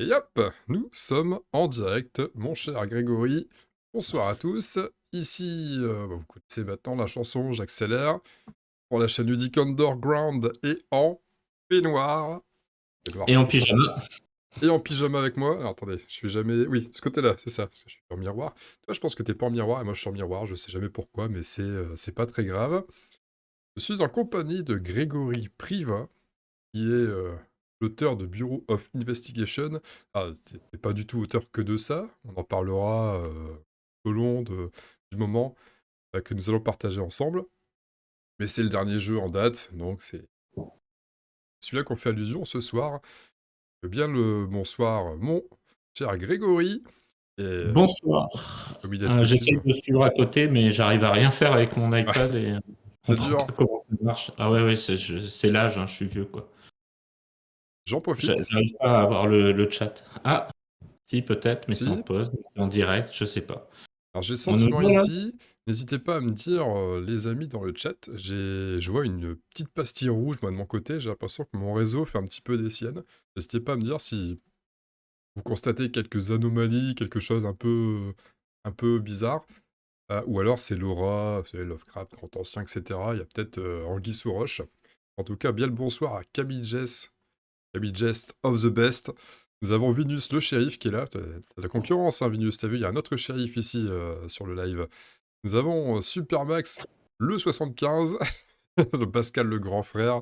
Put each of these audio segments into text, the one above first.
Et hop, nous sommes en direct, mon cher Grégory. Bonsoir à tous. Ici, vous connaissez maintenant la chanson, j'accélère. Pour la chaîne Ludic Underground et en peignoir. Peignoir Et en plutôt. pyjama. Et en pyjama avec moi. Alors, attendez, je suis jamais... Oui, ce côté-là, c'est ça, parce que je suis en miroir. Toi, je pense que t'es pas en miroir, et moi je suis en miroir, je sais jamais pourquoi, mais c'est pas très grave. Je suis en compagnie de Grégory Priva, qui est l'auteur de Bureau of Investigation. Ah, c'est pas du tout auteur que de ça, on en parlera au long du moment que nous allons partager ensemble. Mais c'est le dernier jeu en date, donc c'est celui-là qu'on fait allusion ce soir. Bien le bonsoir, mon cher Grégory. Et Bonsoir. comme il est de J'essaie coutume, de suivre à côté, mais j'arrive à rien faire avec mon iPad et je c'est comprends dur. pas comment ça marche. Ah ouais, ouais, c'est l'âge, hein, je suis vieux, quoi. J'en profite. J'arrive pas à avoir le chat. Ah, si, peut-être, mais c'est en Si, pause, mais c'est en direct, je sais pas. alors j'ai le On nous sentiment voit là? ici, n'hésitez pas à me dire, les amis dans le chat, je vois une petite pastille rouge, moi de mon côté, j'ai l'impression que mon réseau fait un petit peu des siennes. N'hésitez pas à me dire si vous constatez quelques anomalies, quelque chose un peu bizarre, ou alors c'est Laura, c'est Lovecraft, Grand Ancien, etc. Il y a peut-être Anguille sous roche. En tout cas, bien le bonsoir à Camille Jest of the best. Nous avons Vinus le shérif qui est là. C'est la concurrence, hein, Vinus. T'as vu, il y a un autre shérif ici sur le live. Nous avons Supermax le 75, de Pascal le grand frère,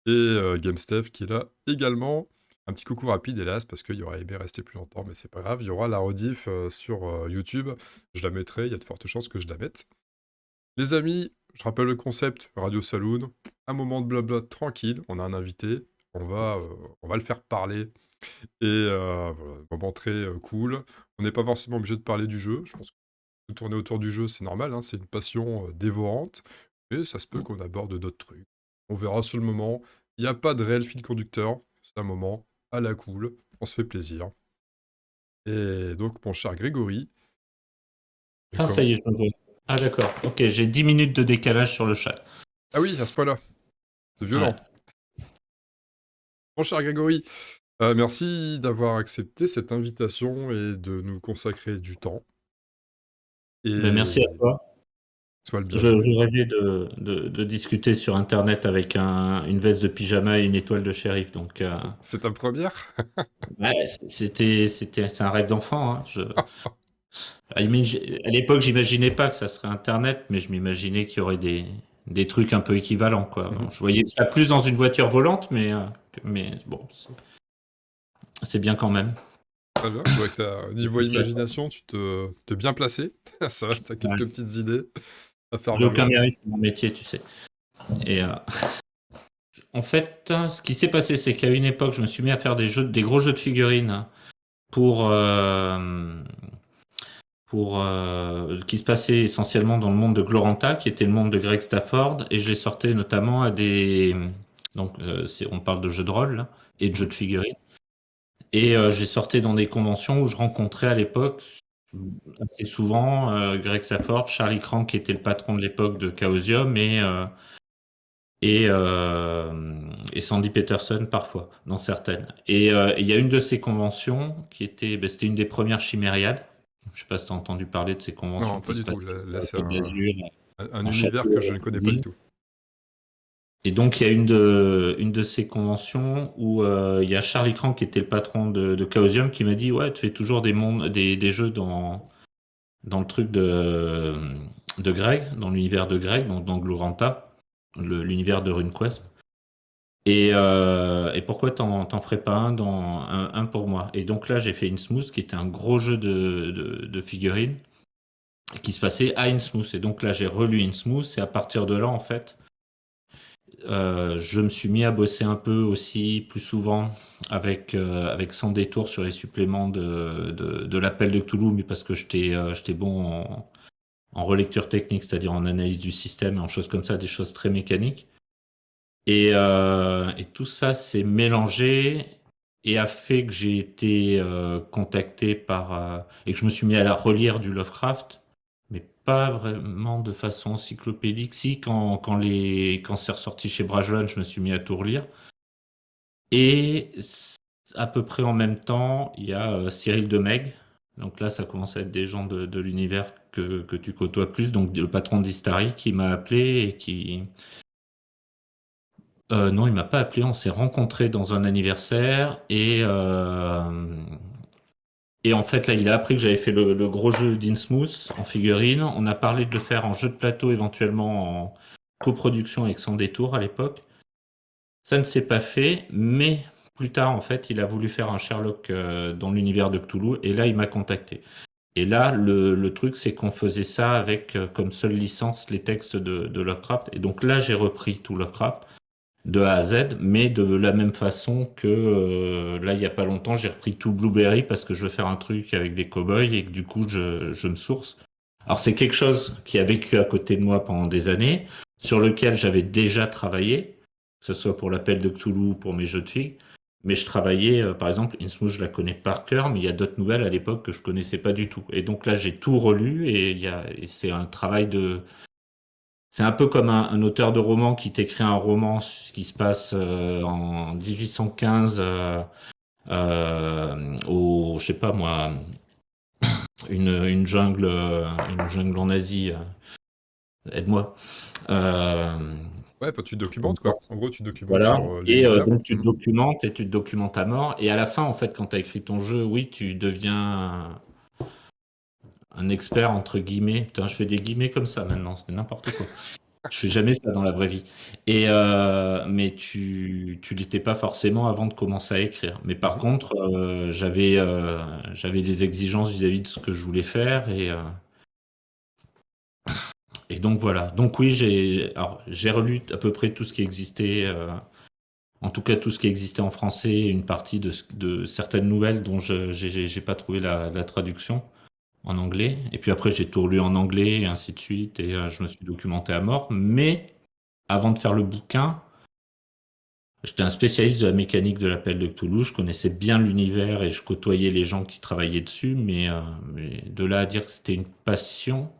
et GameStef qui est là également. Un petit coucou rapide, hélas, parce qu'il y aurait aimé rester plus longtemps, mais c'est pas grave. Il y aura la rediff sur YouTube. Je la mettrai, il y a de fortes chances que je la mette. Les amis, je rappelle le concept Radio Saloon. Un moment de blabla tranquille. On a un invité. On va le faire parler. Et voilà, moment très cool. On n'est pas forcément obligé de parler du jeu. Je pense que tourner autour du jeu, c'est normal. Hein, c'est une passion dévorante. Et ça se peut qu'on aborde d'autres trucs. On verra sur le moment. Il n'y a pas de réel fil conducteur. C'est un moment à la cool. On se fait plaisir. Et donc, mon cher Grégory, Ah, ça comment... y est, je me vois. Ah, d'accord. Ok, j'ai 10 minutes de décalage sur le chat. Ah oui, à ce point-là. C'est Ouais. violent. Mon cher Grégory, merci d'avoir accepté cette invitation et de nous consacrer du temps. Ben, merci à Et toi. sois le Je bienvenu. rêvais de discuter sur Internet avec une veste de pyjama et une étoile de shérif, donc C'est ta première? ouais, c'est un rêve d'enfant, hein. À l'époque, j'imaginais pas que ça serait Internet, mais je m'imaginais qu'il y aurait des trucs un peu équivalents, quoi. Bon, Mhm. je voyais ça plus dans une voiture volante, mais bon, c'est bien quand même. Très bien, je vois que niveau Merci à toi. imagination, tu te bien placé. Ça va, tu as Ouais. quelques petites idées à faire J'ai aucun valoir. mérite dans mon métier, tu sais. Et en fait, ce qui s'est passé, c'est qu'à une époque, je me suis mis à faire des gros jeux de figurines pour qui se passait essentiellement dans le monde de Gloranta, qui était le monde de Greg Stafford, et je les sortais notamment à des... Donc, on parle de jeux de rôle là, et de jeux Mhm. de figurines. Et j'ai sorti dans des conventions où je rencontrais à l'époque assez souvent Greg Stafford, Charlie Crank, qui était le patron de l'époque de Chaosium, et Sandy Peterson parfois, dans certaines. Et il y a une de ces conventions qui était, ben, c'était une des premières Chimériades. Je sais pas si tu as entendu parler de ces conventions Non, pas qui se du tout. passaient Là, sur là, la c'est Côte d'Azur, un en univers que je château, ne en connais pas du ville. tout. Et donc il y a une de ces conventions où il y a Charlie Crank qui était le patron de Chaosium qui m'a dit ouais, tu fais toujours des jeux dans le truc de Greg, dans l'univers de Greg, donc dans Gloranta, l'univers de RuneQuest. Et pourquoi t'en ferais pas un pour moi? Et donc là, j'ai fait Innsmouth, qui était un gros jeu de figurines, qui se passait à Innsmouth. Et donc là, j'ai relu Innsmouth, et à partir de là, en fait, je me suis mis à bosser un peu aussi, plus souvent, avec Sans Détour sur les suppléments de l'appel de Cthulhu, mais parce que j'étais bon en relecture technique, c'est-à-dire en analyse du système et en choses comme ça, des choses très mécaniques. Et tout ça s'est mélangé et a fait que j'ai été contacté et que je me suis mis à relire du Lovecraft, mais pas vraiment de façon encyclopédique. Si, quand c'est ressorti chez Brajlon, je me suis mis à tout relire. Et à peu près en même temps, il y a Cyril Demeg. Donc là, ça commence à être des gens de l'univers que tu côtoies plus. Donc le patron d'Istari qui m'a appelé et qui... non, il m'a pas appelé. On s'est rencontrés dans un anniversaire et en fait là, il a appris que j'avais fait le gros jeu d'Innsmouth en figurine. On a parlé de le faire en jeu de plateau, éventuellement en coproduction avec Sans Détour à l'époque. Ça ne s'est pas fait, mais plus tard, en fait, il a voulu faire un Sherlock dans l'univers de Cthulhu, et là, il m'a contacté. Et là, le truc, c'est qu'on faisait ça avec comme seule licence les textes de Lovecraft. Et donc là, j'ai repris tout Lovecraft de A à Z, mais de la même façon que là, il y a pas longtemps, j'ai repris tout Blueberry parce que je veux faire un truc avec des cow-boys et que du coup, je me source. Alors, c'est quelque chose qui a vécu à côté de moi pendant des années, sur lequel j'avais déjà travaillé, que ce soit pour l'appel de Cthulhu ou pour mes jeux de filles. Mais je travaillais, par exemple, Innsmouth, je la connais par cœur, mais il y a d'autres nouvelles à l'époque que je connaissais pas du tout. Et donc là, j'ai tout relu et c'est un travail de... C'est un peu comme un auteur de roman qui t'écrit un roman qui se passe en 1815 au, je sais pas moi, une jungle en Asie. Aide-moi. Euh, Ouais, enfin, tu documentes, quoi. En gros, tu documentes Voilà. sur Et l'univers. donc tu te Mhm. documentes et tu te documentes à mort. Et à la fin, en fait, quand tu as écrit ton jeu, oui, tu deviens un expert entre guillemets. Putain, je fais des guillemets comme ça maintenant, c'est n'importe quoi. Je fais jamais ça dans la vraie vie. Mais tu l'étais pas forcément avant de commencer à écrire. Mais par Mhm. contre, j'avais des exigences vis-à-vis de ce que je voulais faire et donc voilà. Donc oui, j'ai relu à peu près tout ce qui existait. En tout cas, tout ce qui existait en français, une partie de certaines nouvelles dont j'ai pas trouvé la traduction en anglais. Et puis après, j'ai tout relu en anglais et ainsi de suite. Et je me suis documenté à mort. Mais avant de faire le bouquin, j'étais un spécialiste de la mécanique de l'appel de Cthulhu. Je connaissais bien l'univers et je côtoyais les gens qui travaillaient dessus. Mais de là à dire que c'était une passion,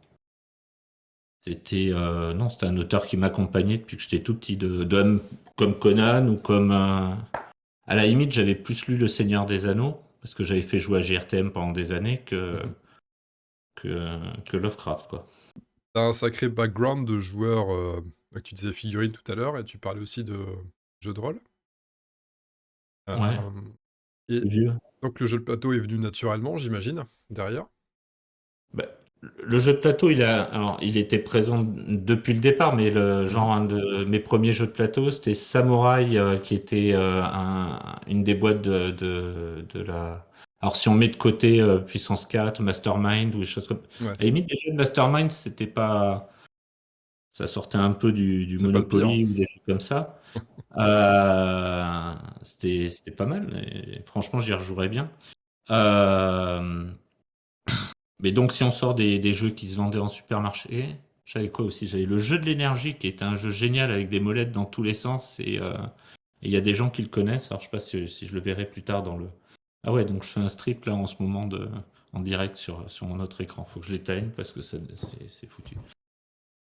non, c'était un auteur qui m'accompagnait depuis que j'étais tout petit, comme Conan ou comme à la limite, j'avais plus lu Le Seigneur des Anneaux, parce que j'avais fait jouer à GRTM pendant des années, Mhm. que Lovecraft, quoi. T'as un sacré background de joueur. Tu disais figurine tout à l'heure, et tu parlais aussi de jeux de rôle. Ouais, Euh, et vieux. donc, le jeu de plateau est venu naturellement, j'imagine, derrière. Bah, le jeu de plateau, alors, il était présent depuis le départ, mais Mhm. un de mes premiers jeux de plateau, c'était Samurai, qui était une des boîtes de la... Alors, si on met de côté Puissance 4, Mastermind ou des choses comme... Ouais, À la limite, des jeux de Mastermind, c'était pas... Ça sortait un peu du c'est pas le pire, hein. Monopoly ou des choses comme ça. C'était pas mal. Et franchement, j'y rejouerais bien. Euh, mais donc, si on sort des jeux qui se vendaient en supermarché, j'avais quoi aussi? J'avais le jeu de l'énergie, qui était un jeu génial avec des molettes dans tous les sens. Et il y a des gens qui le connaissent. Alors, je sais pas si je le verrai plus tard dans le... Ah ouais, donc je fais un strip là en ce moment en direct sur mon autre écran. Faut que je l'éteigne parce que c'est foutu.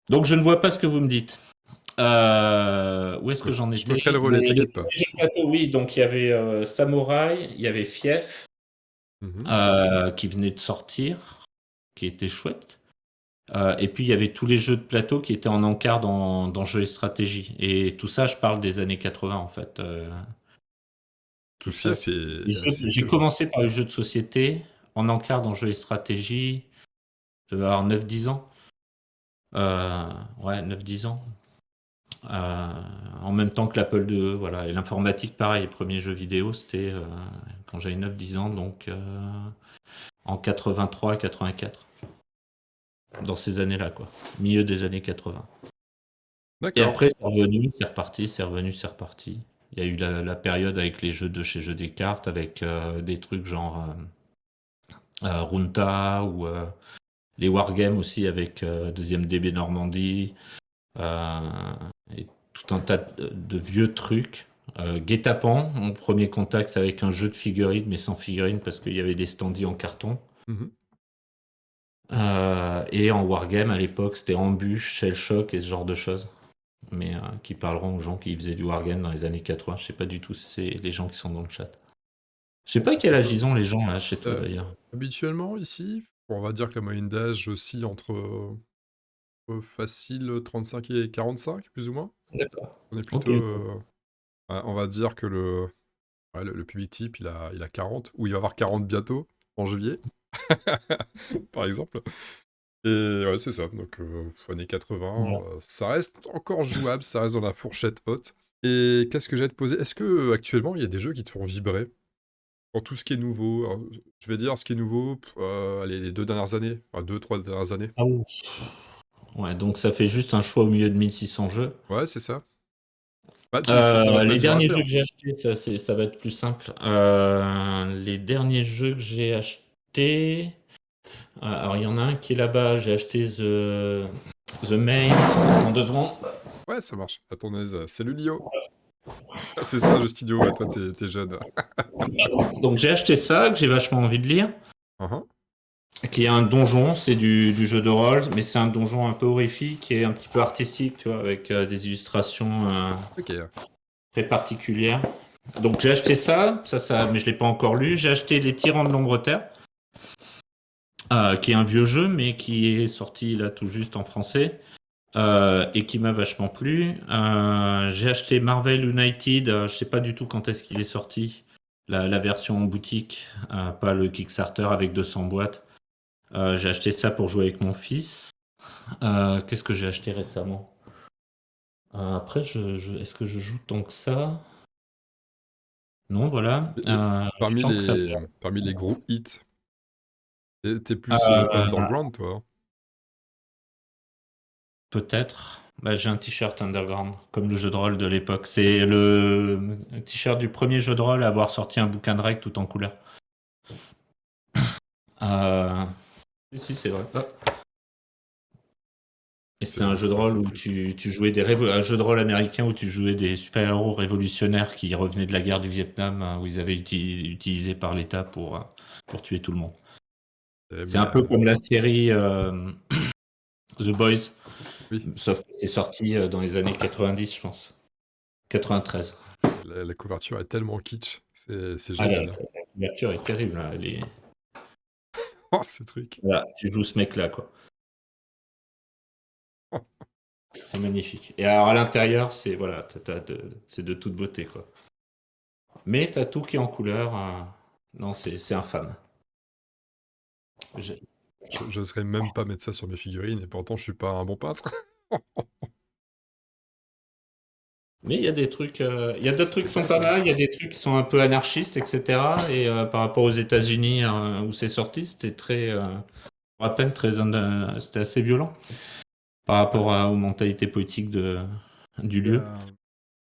Donc, je ne vois pas ce que vous me dites. Où est-ce que Écoute, j'en je me étais? ferai le relais, Les t'inquiète pas. premiers jeux de plateau, oui. Donc il y avait Samouraï, il y avait Fief Mhm. qui venait de sortir, qui était chouette. Et puis il y avait tous les jeux de plateau qui étaient en encart dans jeux et stratégie. Et tout ça, je parle des années 80 en fait. Tout Le ça, fief est assez j'ai vieux. commencé par les jeux de société en encart dans jeux et stratégie. Je devais avoir 9-10 ans. Ouais, 9-10 ans. Euh, En même temps que l'Apple II, voilà. Et l'informatique, pareil, les premiers jeux vidéo, c'était quand j'avais 9-10 ans, donc en 83-84, dans ces années-là, quoi. Milieu des années 80. Et D'accord. après, c'est revenu, c'est reparti, c'est revenu, c'est reparti. Il y a eu la période avec les jeux de chez Jeux des cartes, avec des trucs genre Runta ou les wargames aussi avec Deuxième DB Normandie. euh, et tout un tas de vieux trucs. Guet-apens, mon premier contact avec un jeu de figurines, mais sans figurines parce qu'il y avait des standees en carton. Mhm. Et en wargame à l'époque, c'était Embûche, Shell Shock et ce genre de choses. Mais qui parleront aux gens qui faisaient du wargame dans les années 80. Je sais pas du tout si c'est les gens qui sont dans le chat. Je sais pas quel âge Euh, ils ont les gens là chez toi euh, d'ailleurs. Habituellement, ici, on va dire que la moyenne d'âge aussi entre facile 35 et 45, plus ou moins. D'accord. On est Ok. plutôt... ouais, on va dire que le public type, il a 40, ou il va avoir 40 bientôt, en juillet, par exemple. Et ouais, c'est ça. Donc, années 80, Voilà. ça reste encore jouable, ça reste dans la fourchette haute. Et qu'est-ce que j'allais te poser? Est-ce que actuellement il y a des jeux qui te font vibrer? Pour tout ce qui est nouveau, alors, je vais dire ce qui est nouveau, allez, les 2 dernières années, enfin 2-3 dernières années. Ah oui. Ouais, donc ça fait juste un choix au milieu de 1600 jeux. Ouais, c'est ça. Bah, ça va pas Les être dur à derniers jeux faire. que j'ai achetés, ça va être plus simple. Les derniers jeux que j'ai achetés, alors il y en a un qui est là-bas, j'ai acheté The Maze. Attends 2 secondes. Ouais, ça marche. À ton aise. Salut Lio. Ah, c'est ça, Justinio. Ouais, toi, t'es jeune. Donc j'ai acheté ça, que j'ai vachement envie de lire, Uhum. qui est un donjon, c'est du jeu de rôle, mais c'est un donjon un peu horrifique, qui est un petit peu artistique, tu vois, avec des illustrations Ok. très particulières. Donc j'ai acheté ça, mais je l'ai pas encore lu. J'ai acheté Les Tyrans de l'Ombre-Terre, qui est un vieux jeu, mais qui est sorti là tout juste en français, et qui m'a vachement plu. J'ai acheté Marvel United, je sais pas du tout quand est-ce qu'il est sorti, la version en boutique, pas le Kickstarter avec 200 boîtes. J'ai acheté ça pour jouer avec mon fils. Qu'est-ce que j'ai acheté récemment? Après, est-ce que je joue tant que ça? Non, voilà. Et Je parmi sens que ça. les gros hits, t'es plus Euh, underground, toi, hein? Peut-être. Bah, j'ai un t-shirt Underground, comme le jeu de rôle de l'époque. C'est le t-shirt du premier jeu de rôle à avoir sorti un bouquin de règles tout en couleur. Euh... Si, c'est vrai. Et c'était un jeu de Ouais, rôle c'est où triste. tu jouais un jeu de rôle américain où tu jouais des super-héros révolutionnaires qui revenaient de la guerre du Vietnam, où ils avaient été utilisés par l'État pour tuer tout le monde. C'est un peu Mais comme la série The Boys, oui, sauf que c'est sorti dans les années 90, je pense. 93. la couverture est tellement kitsch. C'est Ah, génial. la couverture est terrible, là. Oh, ce truc. Voilà, tu joues ce mec-là, quoi. C'est magnifique. Et alors à l'intérieur, c'est voilà, c'est de toute beauté, quoi. Mais t'as tout qui est en couleur. Non, c'est infâme. J'ai- J'oserais même pas mettre ça sur mes figurines, et pourtant, je suis pas un bon peintre. Mais il y a d'autres trucs C'est qui sont vrai, pas c'est vrai. mal. Il y a des trucs qui sont un peu anarchistes, etc. Et par rapport aux États-Unis où c'est sorti, c'était je me rappelle, c'était assez violent par Ouais. rapport aux mentalités politiques du Et, lieu.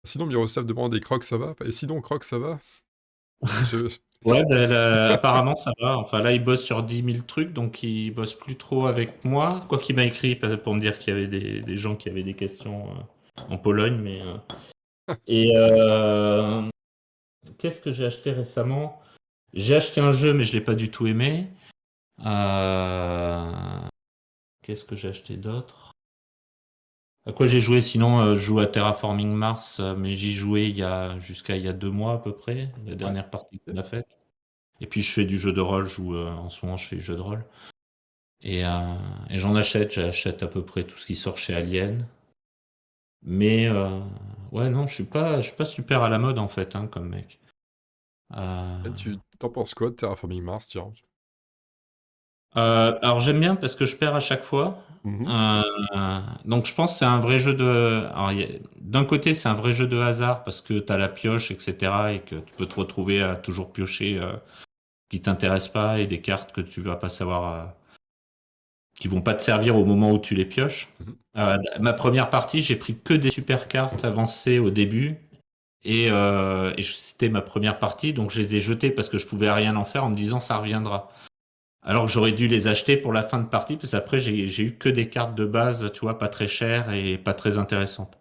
sinon, Miroslav demande, et Croc, ça va? Et sinon, Croc, ça va? Je... Ouais, apparemment ça va. Enfin là, il bosse sur 10 000 trucs, donc il bosse plus trop avec moi. Quoi qu'il m'a écrit pour me dire qu'il y avait des gens qui avaient des questions en Pologne, mais et qu'est-ce que j'ai acheté récemment? J'ai acheté un jeu, mais je l'ai pas du tout aimé. Euh, Qu'est-ce que j'ai acheté d'autre? À quoi j'ai joué sinon? Je joue à Terraforming Mars, mais j'y jouais jusqu'à il y a 2 mois à peu près, la Ouais. dernière partie Ok. qu'on a faite. Et puis je fais du jeu de rôle, en ce moment je fais du jeu de rôle. Et, euh, et j'achète à peu près tout ce qui sort chez Alien. Mais ouais, non, je suis pas super à la mode en fait, hein, comme mec. Euh, Et tu t'en penses quoi de Terraforming Mars, tiens? alors j'aime bien parce que je perds à chaque fois. Mhm. Euh, donc je pense que c'est un vrai jeu de. Alors, d'un côté, c'est un vrai jeu de hasard parce que tu as la pioche, etc. et que tu peux te retrouver à toujours piocher qui t'intéresse pas et des cartes que tu vas pas savoir, qui vont pas te servir au moment où tu les pioches. Mhm. Ma première partie, j'ai pris que des super cartes avancées au début. Et c'était ma première partie, donc je les ai jetées parce que je pouvais rien en faire en me disant ça reviendra. Alors que j'aurais dû les acheter pour la fin de partie, parce qu'après j'ai eu que des cartes de base, tu vois, pas très chères et pas très intéressantes.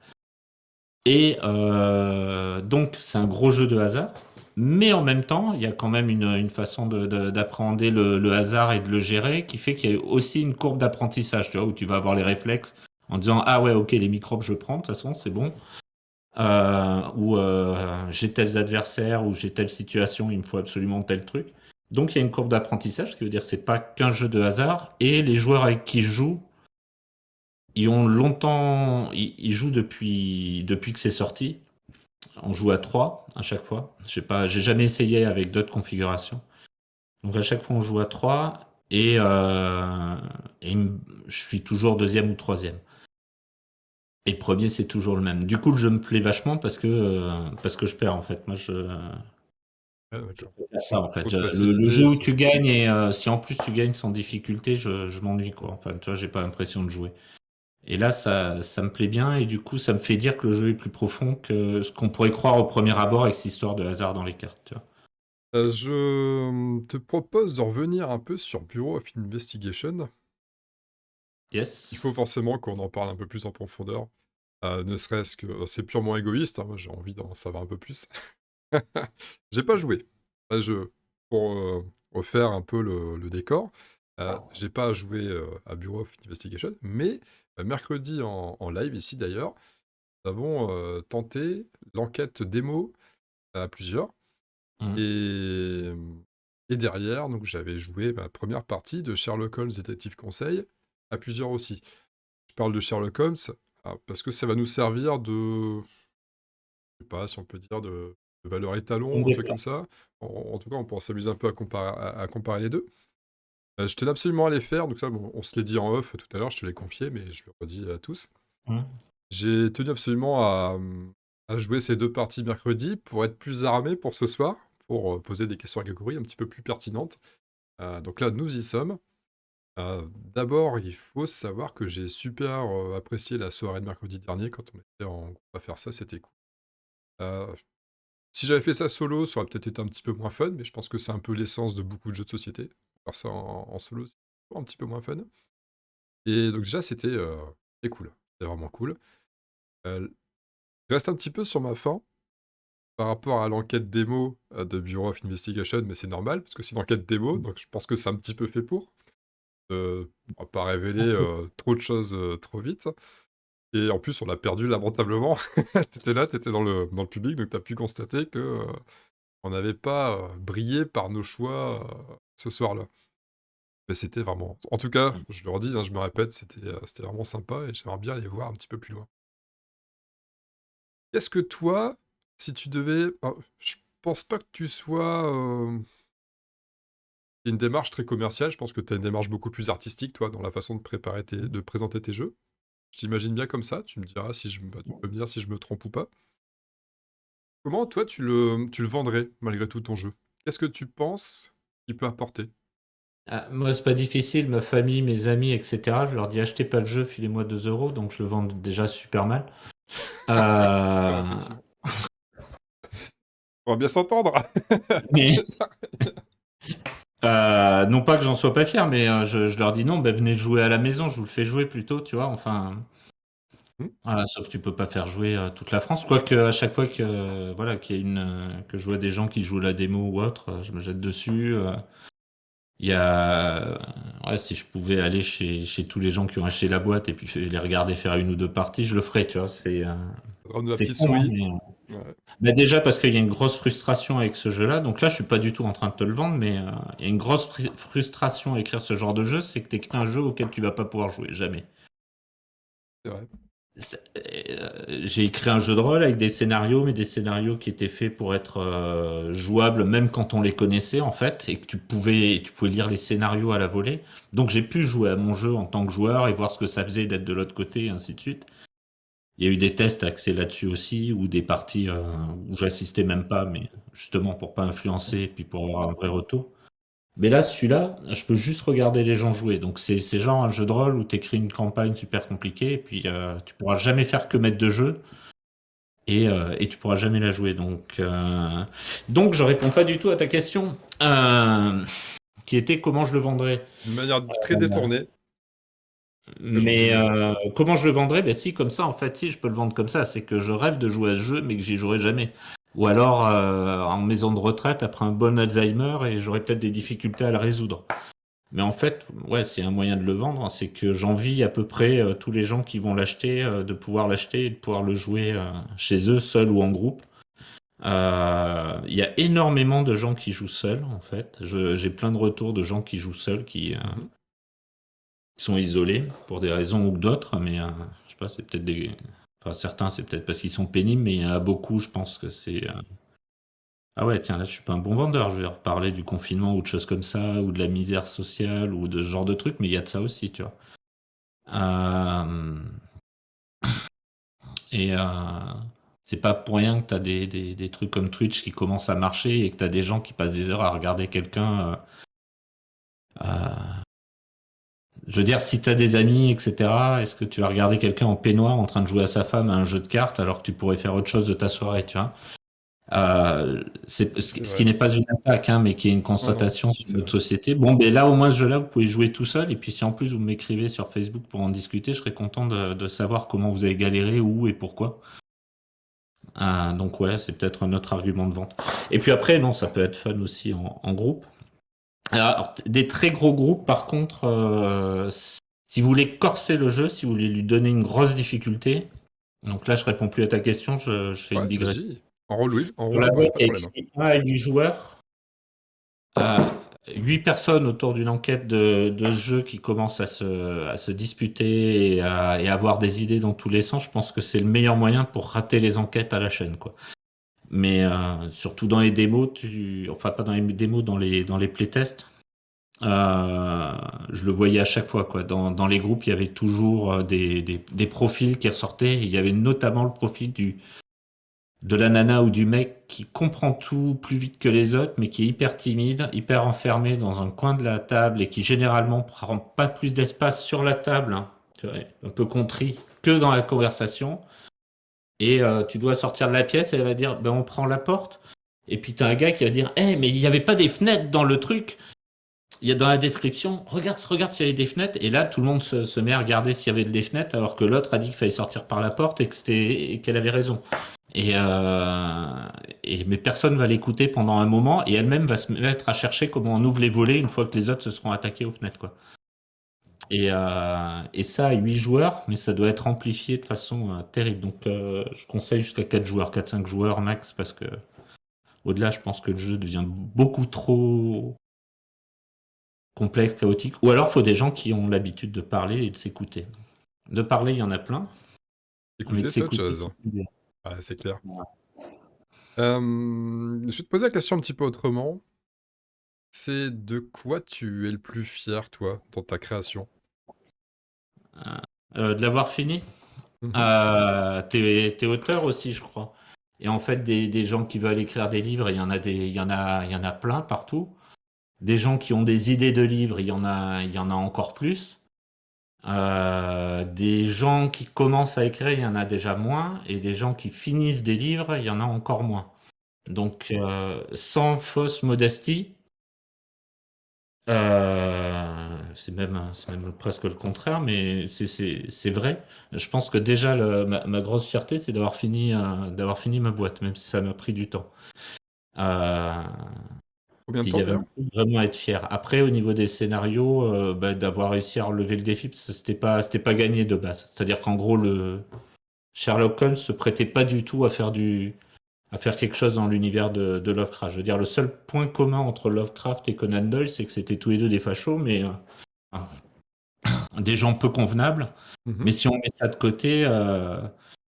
Et donc c'est un gros jeu de hasard, mais en même temps, il y a quand même une façon d'appréhender le hasard et de le gérer qui fait qu'il y a aussi une courbe d'apprentissage, tu vois, où tu vas avoir les réflexes en disant ah ouais ok les microbes je prends, de toute façon c'est bon. où j'ai tels adversaires, où j'ai telle situation, il me faut absolument tel truc. Donc il y a une courbe d'apprentissage, ce qui veut dire que c'est pas qu'un jeu de hasard, et les joueurs avec qui je joue, ils ont longtemps, ils jouent depuis que c'est sorti. On joue à 3 à chaque fois. J'ai jamais essayé avec d'autres configurations. Donc à chaque fois on joue à 3 et je suis toujours deuxième ou troisième. Et le premier c'est toujours le même. Du coup le jeu me plaît vachement parce que je perds en fait. Moi Ah, je d'accord. préfère ça en Trop fait. de Le jeu facilité, où ça. tu gagnes et si en plus tu gagnes sans difficulté, je m'ennuie quoi. Enfin tu vois j'ai pas l'impression de jouer. Et là ça me plaît bien et du coup ça me fait dire que le jeu est plus profond que ce qu'on pourrait croire au premier abord avec cette histoire de hasard dans les cartes. Tu vois. Je te propose de revenir un peu sur Bureau of Investigation. Il Yes. faut forcément qu'on en parle un peu plus en profondeur. Ne serait-ce que c'est purement égoïste, hein, moi j'ai envie d'en savoir un peu plus. J'ai pas joué à ce jeu pour refaire un peu le décor. J'ai pas joué à Bureau of Investigation, mais mercredi en live, ici d'ailleurs, nous avons tenté l'enquête démo à plusieurs. Mhm. Et, et derrière, donc j'avais joué ma première partie de Sherlock Holmes Détective Conseil à plusieurs aussi. Je parle de Sherlock Holmes parce que ça va nous servir de, je sais pas si on peut dire de valeur étalon, un truc comme ça. En tout cas, on pourra s'amuser un peu à comparer les deux. Je tenais absolument à les faire, donc ça, bon, on se l'est dit en off tout à l'heure, je te l'ai confié, mais je le redis à tous. Mhm. J'ai tenu absolument à jouer ces deux parties mercredi pour être plus armé pour ce soir, pour poser des questions à Grégory un petit peu plus pertinentes. Donc là, nous y sommes. D'abord, il faut savoir que j'ai super apprécié la soirée de mercredi dernier quand on était en groupe à faire ça, c'était cool. Euh, Si j'avais fait ça solo, ça aurait peut-être été un petit peu moins fun, mais je pense que c'est un peu l'essence de beaucoup de jeux de société. Faire ça en solo, c'est toujours un petit peu moins fun. Et donc déjà, c'était cool. C'était vraiment cool. Euh, je reste un petit peu sur ma faim par rapport à l'enquête démo de Bureau of Investigation, mais c'est normal, parce que c'est une enquête démo, donc je pense que c'est un petit peu fait pour. On va pas révéler trop de choses trop vite. Et en plus, on l'a perdu lamentablement. T'étais là, t'étais dans le public, donc t'as pu constater que on n'avait pas brillé par nos choix ce soir-là. Mais c'était vraiment... En tout cas, je le redis, hein, je me répète, c'était vraiment sympa et j'aimerais bien aller voir un petit peu plus loin. Qu'est-ce que toi, si tu devais... je pense pas que tu sois... une démarche très commerciale, je pense que tu as une démarche beaucoup plus artistique, toi, dans la façon de présenter tes jeux. Je t'imagine bien comme ça, tu me diras si tu peux me dire si je me trompe ou pas. Comment, toi, tu le vendrais, malgré tout, ton jeu? Qu'est-ce que tu penses qu'il peut apporter? Ah, moi, c'est pas difficile. Ma famille, mes amis, etc. Je leur dis achetez pas le jeu, filez-moi 2 euros. Donc, je le vends déjà super mal. Ouais, Euh, effectivement. On va bien s'entendre. mais non pas que j'en sois pas fier, mais je leur dis non, ben, venez jouer à la maison. Je vous le fais jouer plutôt, tu vois. Enfin, Hmm. voilà, sauf que tu peux pas faire jouer toute la France. Quoique à chaque fois que voilà qu'il y a que je vois des gens qui jouent la démo ou autre, je me jette dessus. Il y a, ouais, si je pouvais aller chez tous les gens qui ont acheté la boîte et puis les regarder faire une ou deux parties, je le ferais, tu vois. Ça te donne de la C'est petite con, hein, souris. mais, Ouais. déjà parce qu'il y a une grosse frustration avec ce jeu-là. Donc là, je suis pas du tout en train de te le vendre, mais il y a une grosse frustration à écrire ce genre de jeu, c'est que tu écris un jeu auquel tu vas pas pouvoir jouer, jamais. C'est vrai. J'ai écrit un jeu de rôle avec des scénarios, mais des scénarios qui étaient faits pour être jouables même quand on les connaissait en fait, et que tu pouvais lire les scénarios à la volée. Donc j'ai pu jouer à mon jeu en tant que joueur et voir ce que ça faisait d'être de l'autre côté, et ainsi de suite. Il y a eu des tests axés là-dessus aussi, ou des parties où j'assistais même pas, mais justement pour pas influencer et puis pour avoir un vrai retour. Mais là, celui-là, je peux juste regarder les gens jouer. Donc c'est genre un jeu de rôle où tu écris une campagne super compliquée et puis tu pourras jamais faire que mettre de jeu et tu pourras jamais la jouer. Donc je réponds pas du tout à ta question qui était comment je le vendrais. D'une manière très détournée. Très gentil Mais de dire ça. comment je le vendrais? Ben si, comme ça, en fait, si je peux le vendre comme ça, c'est que je rêve de jouer à ce jeu, mais que j'y jouerai jamais. Ou alors en maison de retraite après un bon Alzheimer et j'aurai peut-être des difficultés à le résoudre. Mais en fait, ouais, c'est un moyen de le vendre, hein, c'est que j'envie à peu près tous les gens qui vont l'acheter, de pouvoir l'acheter et de pouvoir le jouer chez eux, seuls ou en groupe. Il y a énormément de gens qui jouent seuls, en fait. J'ai plein de retours de gens qui jouent seuls, Mhm. qui sont isolés pour des raisons ou d'autres, mais je sais pas, c'est peut-être des... Enfin, certains, c'est peut-être parce qu'ils sont pénibles, mais il y en a beaucoup, je pense que c'est... Ah ouais, tiens, là, je suis pas un bon vendeur. Je vais reparler du confinement ou de choses comme ça, ou de la misère sociale, ou de ce genre de trucs, mais il y a de ça aussi, tu vois. Euh, et c'est pas pour rien que t'as des trucs comme Twitch qui commencent à marcher et que t'as des gens qui passent des heures à regarder quelqu'un. Je veux dire, si t'as des amis, etc., est-ce que tu vas regarder quelqu'un en peignoir en train de jouer à sa femme à un jeu de cartes alors que tu pourrais faire autre chose de ta soirée, tu vois? C'est C'est ce vrai. qui n'est pas une attaque, hein, mais qui est une Non, non, constatation sur c'est notre vrai. société. Bon, ben là, au moins, ce jeu-là, vous pouvez jouer tout seul. Et puis, si en plus vous m'écrivez sur Facebook pour en discuter, je serais content de savoir comment vous avez galéré, où et pourquoi. Donc, ouais, c'est peut-être un autre argument de vente. Et puis après, non, ça peut être fun aussi en groupe. Alors, des très gros groupes, par contre, si vous voulez corser le jeu, si vous voulez lui donner une grosse difficulté, donc là, je réponds plus à ta question, je fais une Ouais, digression. vas-y. En rôle, oui. En Sur rôle, la ouais, boîte, pas de il y a problème. écrit 1 à 8 joueurs, euh, 8 personnes autour d'une enquête de jeu qui commencent à se disputer et à avoir des idées dans tous les sens. Je pense que c'est le meilleur moyen pour rater les enquêtes à la chaîne, quoi. Mais surtout dans les démos, enfin pas dans les démos, dans les playtests, je le voyais à chaque fois, quoi. Dans les groupes, il y avait toujours des profils qui ressortaient. Il y avait notamment le profil de la nana ou du mec qui comprend tout plus vite que les autres, mais qui est hyper timide, hyper enfermé dans un coin de la table et qui généralement prend pas plus d'espace sur la table, hein, tu vois, un peu contrit, que dans la conversation. Et tu dois sortir de la pièce et elle va dire, ben on prend la porte. Et puis t'as un gars qui va dire, eh mais il n'y avait pas des fenêtres dans le truc. Il y a dans la description, regarde s'il y avait des fenêtres. Et là, tout le monde se met à regarder s'il y avait des fenêtres, alors que l'autre a dit qu'il fallait sortir par la porte et et qu'elle avait raison. Et, mais personne va l'écouter pendant un moment et elle-même va se mettre à chercher comment on ouvre les volets une fois que les autres se seront attaqués aux fenêtres, quoi. Et ça à 8 joueurs, mais ça doit être amplifié de façon terrible. Donc je conseille jusqu'à 4 joueurs, 4-5 joueurs max, parce que au-delà, je pense que le jeu devient beaucoup trop complexe, chaotique. Ou alors, il faut des gens qui ont l'habitude de parler et de s'écouter. De parler, il y en a plein, mais de Écoutez, c'est autre s'écouter, chose. c'est plus dur. Ouais, c'est clair. Je vais te poser la question un petit peu autrement. C'est de quoi tu es le plus fier, toi, dans ta création? De l'avoir fini. Mhm. T'es auteur aussi, je crois. Et en fait, des gens qui veulent écrire des livres, il y en a plein partout. Des gens qui ont des idées de livres, il y en a encore plus. Des gens qui commencent à écrire, il y en a déjà moins. Et des gens qui finissent des livres, il y en a encore moins. Donc, sans fausse modestie, c'est même presque le contraire, mais c'est vrai. Je pense que déjà, ma grosse fierté, c'est d'avoir fini ma boîte, même si ça m'a pris du temps. Euh, Combien de S'il temps, y avait un d'ailleurs? truc vraiment à être fier. Après, au niveau des scénarios, bah, d'avoir réussi à relever le défi, parce que c'était pas gagné de base. C'est-à-dire qu'en gros, le Sherlock Holmes se prêtait pas du tout à faire quelque chose dans l'univers de Lovecraft. Je veux dire, le seul point commun entre Lovecraft et Conan Doyle, c'est que c'était tous les deux des fachos, mais des gens peu convenables. Mhm. Mais si on met ça de côté,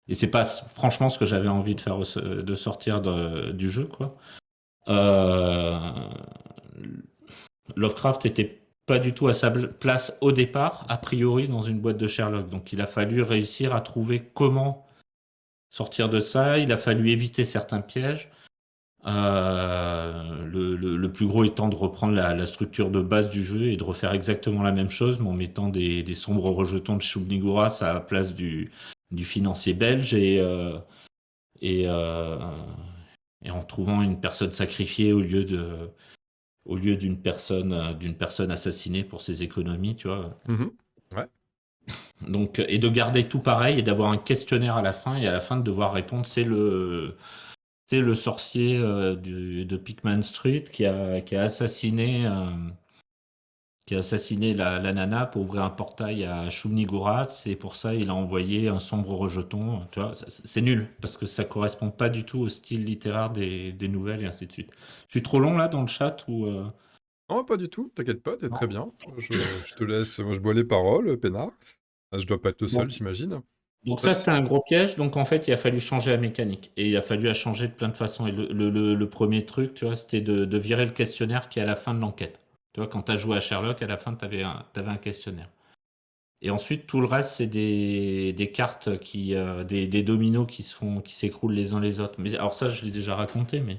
et c'est pas franchement ce que j'avais envie de faire, de sortir du jeu, quoi. Euh, Lovecraft était pas du tout à sa place au départ, a priori, dans une boîte de Sherlock. Donc il a fallu réussir à trouver comment sortir de ça. Il a fallu éviter certains pièges. Le plus gros étant de reprendre la structure de base du jeu et de refaire exactement la même chose, mais en mettant des sombres rejetons de Shub-Niggurath à la place du financier belge et, euh, et en trouvant une personne sacrifiée au lieu d'une personne assassinée pour ses économies, tu vois. Mhm. Ouais. Donc, et de garder tout pareil et d'avoir un questionnaire à la fin et à la fin de devoir répondre, c'est le sorcier de Pickman Street qui a assassiné qui a assassiné la nana pour ouvrir un portail à Shub-Niggurath, et pour ça il a envoyé un sombre rejeton. Tu vois, c'est nul parce que ça correspond pas du tout au style littéraire des nouvelles et ainsi de suite. Je suis trop long là dans le chat ou Non, pas du tout, t'inquiète pas, t'es très bien. Je te laisse, moi je bois les paroles, peinard. Ah, je dois pas être le seul, bon. j'imagine. Donc Toi, ça c'était un gros piège. Donc en fait il a fallu changer la mécanique et il a fallu à changer de plein de façons. Et le premier truc, tu vois, c'était de virer le questionnaire qui est à la fin de l'enquête. Tu vois, quand tu as joué à Sherlock, à la fin, t'avais un questionnaire. Et ensuite, tout le reste, c'est des cartes des dominos qui s'écroulent les uns les autres. Mais alors ça, je l'ai déjà raconté, mais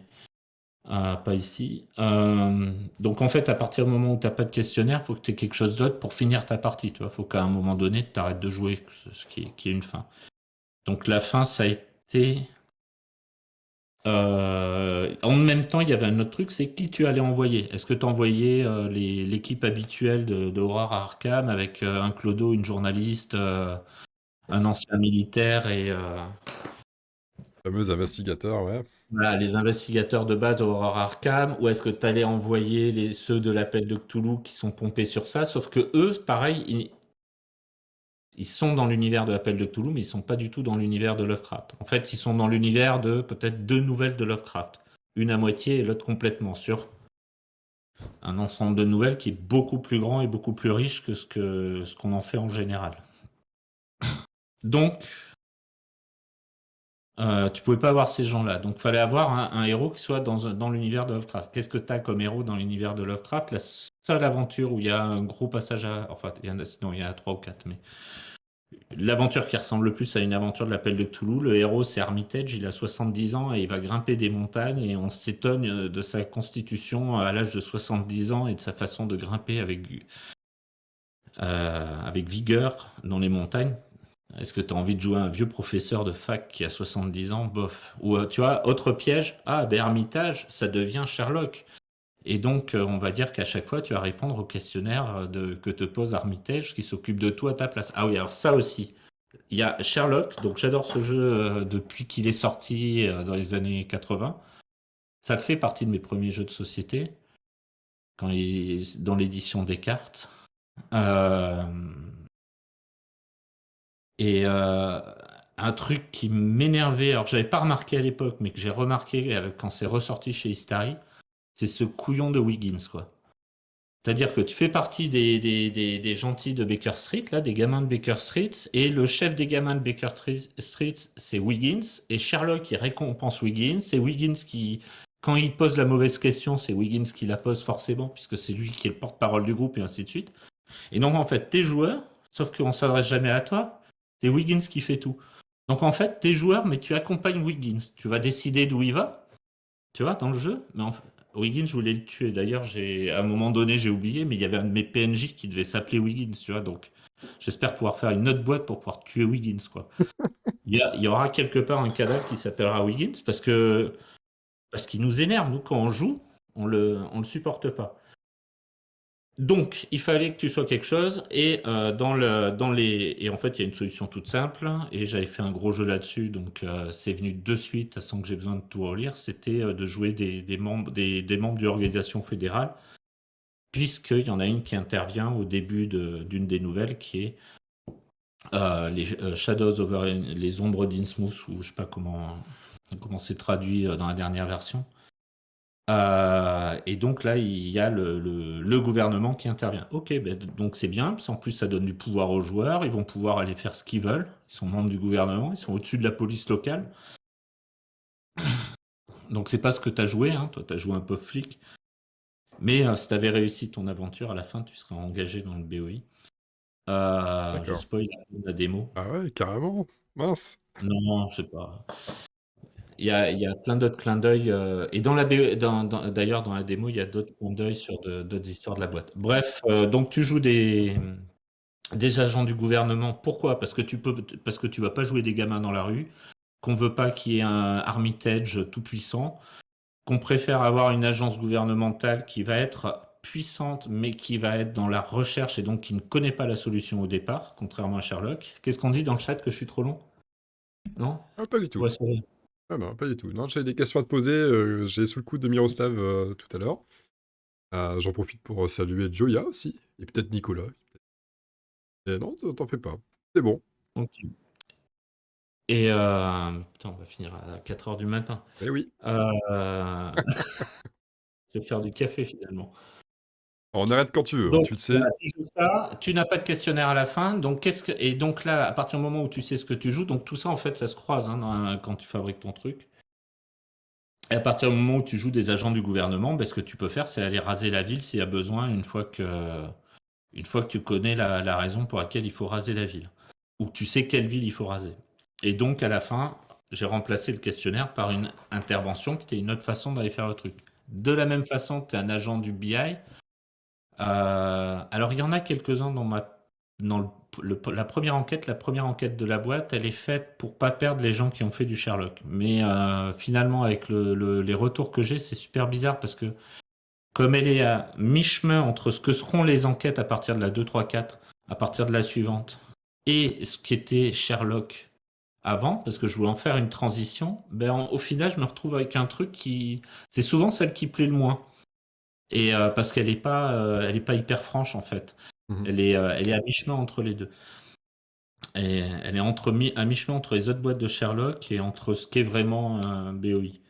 pas ici. Donc en fait, à partir du moment où t'as pas de questionnaire, faut que tu aies quelque chose d'autre pour finir ta partie. Tu vois, faut qu'à un moment donné, tu arrêtes de jouer, qui est une fin. Donc la fin, ça a été. En même temps, il y avait un autre truc, c'est qui tu allais envoyer. Est-ce que tu envoyais l'équipe habituelle d'Aurore à Arkham avec un clodo, une journaliste, un ancien militaire et fameux investigateur, ouais. voilà, les investigateurs de base d'Aurore Arkham, ou est-ce que tu allais envoyer ceux de l'appel de Cthulhu qui sont pompés sur ça, sauf que eux, pareil, ils sont dans l'univers de l'appel de Cthulhu, mais ils sont pas du tout dans l'univers de Lovecraft. En fait, ils sont dans l'univers de peut-être deux nouvelles de Lovecraft. Une à moitié et l'autre complètement, sur un ensemble de nouvelles qui est beaucoup plus grand et beaucoup plus riche que ce qu'on en fait en général. Donc, tu pouvais pas avoir ces gens-là. Donc, fallait avoir un héros qui soit dans l'univers de Lovecraft. Qu'est-ce que tu as comme héros dans l'univers de Lovecraft? La seule aventure où il y a un gros passage à... Enfin, non, il y en a 3 ou 4, mais... L'aventure qui ressemble le plus à une aventure de l'appel de Cthulhu, le héros c'est Armitage, il a 70 ans et il va grimper des montagnes et on s'étonne de sa constitution à l'âge de 70 ans et de sa façon de grimper avec vigueur dans les montagnes. Est-ce que tu as envie de jouer un vieux professeur de fac qui a 70 ans? Bof. Ou tu vois, autre piège, ben Armitage, ça devient Sherlock. Et donc, on va dire qu'à chaque fois, tu vas répondre au questionnaire que te pose Armitage qui s'occupe de toi à ta place. Ah oui, alors ça aussi. Il y a Sherlock, donc j'adore ce jeu depuis qu'il est sorti dans les années 80. Ça fait partie de mes premiers jeux de société, quand dans l'édition Descartes. Euh, et un truc qui m'énervait, alors que j'avais pas remarqué à l'époque, mais que j'ai remarqué quand c'est ressorti chez Istari, c'est ce couillon de Wiggins, quoi. C'est-à-dire que tu fais partie des gentils de Baker Street, là, des gamins de Baker Street, et le chef des gamins de Baker Street, c'est Wiggins, et Sherlock, il récompense Wiggins, et Wiggins qui, quand il pose la mauvaise question, c'est Wiggins qui la pose forcément, puisque c'est lui qui est le porte-parole du groupe, et ainsi de suite. Et donc, en fait, t'es joueur, sauf qu'on s'adresse jamais à toi, c'est Wiggins qui fait tout. Donc, en fait, t'es joueur, mais tu accompagnes Wiggins. Tu vas décider d'où il va, tu vois, dans le jeu, mais en fait, Wiggins, je voulais le tuer. D'ailleurs, à un moment donné, j'ai oublié, mais il y avait un de mes PNJ qui devait s'appeler Wiggins, tu vois. Donc, j'espère pouvoir faire une autre boîte pour pouvoir tuer Wiggins, quoi. Il y aura quelque part un cadavre qui s'appellera Wiggins parce qu'il nous énerve. Nous, quand on joue, on le supporte pas. Donc, il fallait que tu sois quelque chose et et en fait, il y a une solution toute simple et j'avais fait un gros jeu là-dessus, donc c'est venu de suite sans que j'ai besoin de tout relire. C'était de jouer des membres des membres d'une organisation fédérale, puisqu'il y en a une qui intervient au début d'une des nouvelles qui est les Shadows over les ombres d'Innsmouth, ou je sais pas comment c'est traduit dans la dernière version. Et donc là, il y a le gouvernement qui intervient. Ok, ben, donc c'est bien, parce qu'en plus ça donne du pouvoir aux joueurs, ils vont pouvoir aller faire ce qu'ils veulent, ils sont membres du gouvernement, ils sont au-dessus de la police locale. Donc c'est pas ce que tu as joué, hein. Toi tu as joué un peu flic, mais si tu avais réussi ton aventure, à la fin tu seras engagé dans le BOI. Je D'accord. spoil la démo. Ah ouais, carrément. Mince. Non, c'est pas... il y a plein d'autres clins d'œil. Et dans d'ailleurs, dans la démo, il y a d'autres clins d'œil sur d'autres histoires de la boîte. Bref, donc tu joues des agents du gouvernement. Pourquoi? Parce que tu vas pas jouer des gamins dans la rue, qu'on veut pas qu'il y ait un Armitage tout puissant, qu'on préfère avoir une agence gouvernementale qui va être puissante, mais qui va être dans la recherche et donc qui ne connaît pas la solution au départ, contrairement à Sherlock. Qu'est-ce qu'on dit dans le chat, que je suis trop long? Non? Ah, pas du tout. Ouais, c'est Ah non, pas du tout. Non, j'ai des questions à te poser. J'ai sous le coup de Miroslav tout à l'heure. J'en profite pour saluer Joya aussi, et peut-être Nicolas. Et non, t'en fais pas. C'est bon. Ok. Et putain, on va finir à 4 heures du matin. Eh oui. Euh, je vais faire du café finalement. On arrête quand tu veux, hein, Donc, tu le sais. voilà, tu joues ça, tu n'as pas de questionnaire à la fin. Donc, et donc là, à partir du moment où tu sais ce que tu joues, donc tout ça, en fait, ça se croise hein, quand tu fabriques ton truc. Et à partir du moment où tu joues des agents du gouvernement, ben, ce que tu peux faire, c'est aller raser la ville s'il y a besoin, une fois que tu connais la raison pour laquelle il faut raser la ville. Ou que tu sais quelle ville il faut raser. Et donc, à la fin, j'ai remplacé le questionnaire par une intervention qui était une autre façon d'aller faire le truc. De la même façon, tu es un agent du BI. Alors, il y en a quelques-uns la première enquête de la boîte, elle est faite pour pas perdre les gens qui ont fait du Sherlock. Mais finalement, avec les retours que j'ai, c'est super bizarre parce que comme elle est à mi-chemin entre ce que seront les enquêtes à partir de la 2, 3, 4, à partir de la suivante, et ce qui était Sherlock avant, parce que je voulais en faire une transition, ben, au final, je me retrouve avec un truc qui... C'est souvent celle qui plaît le moins. Et parce elle est pas hyper franche en fait. Mhm. Elle est à mi-chemin entre les deux. Et elle est à mi-chemin entre les autres boîtes de Sherlock et entre ce qu'est vraiment un BOI.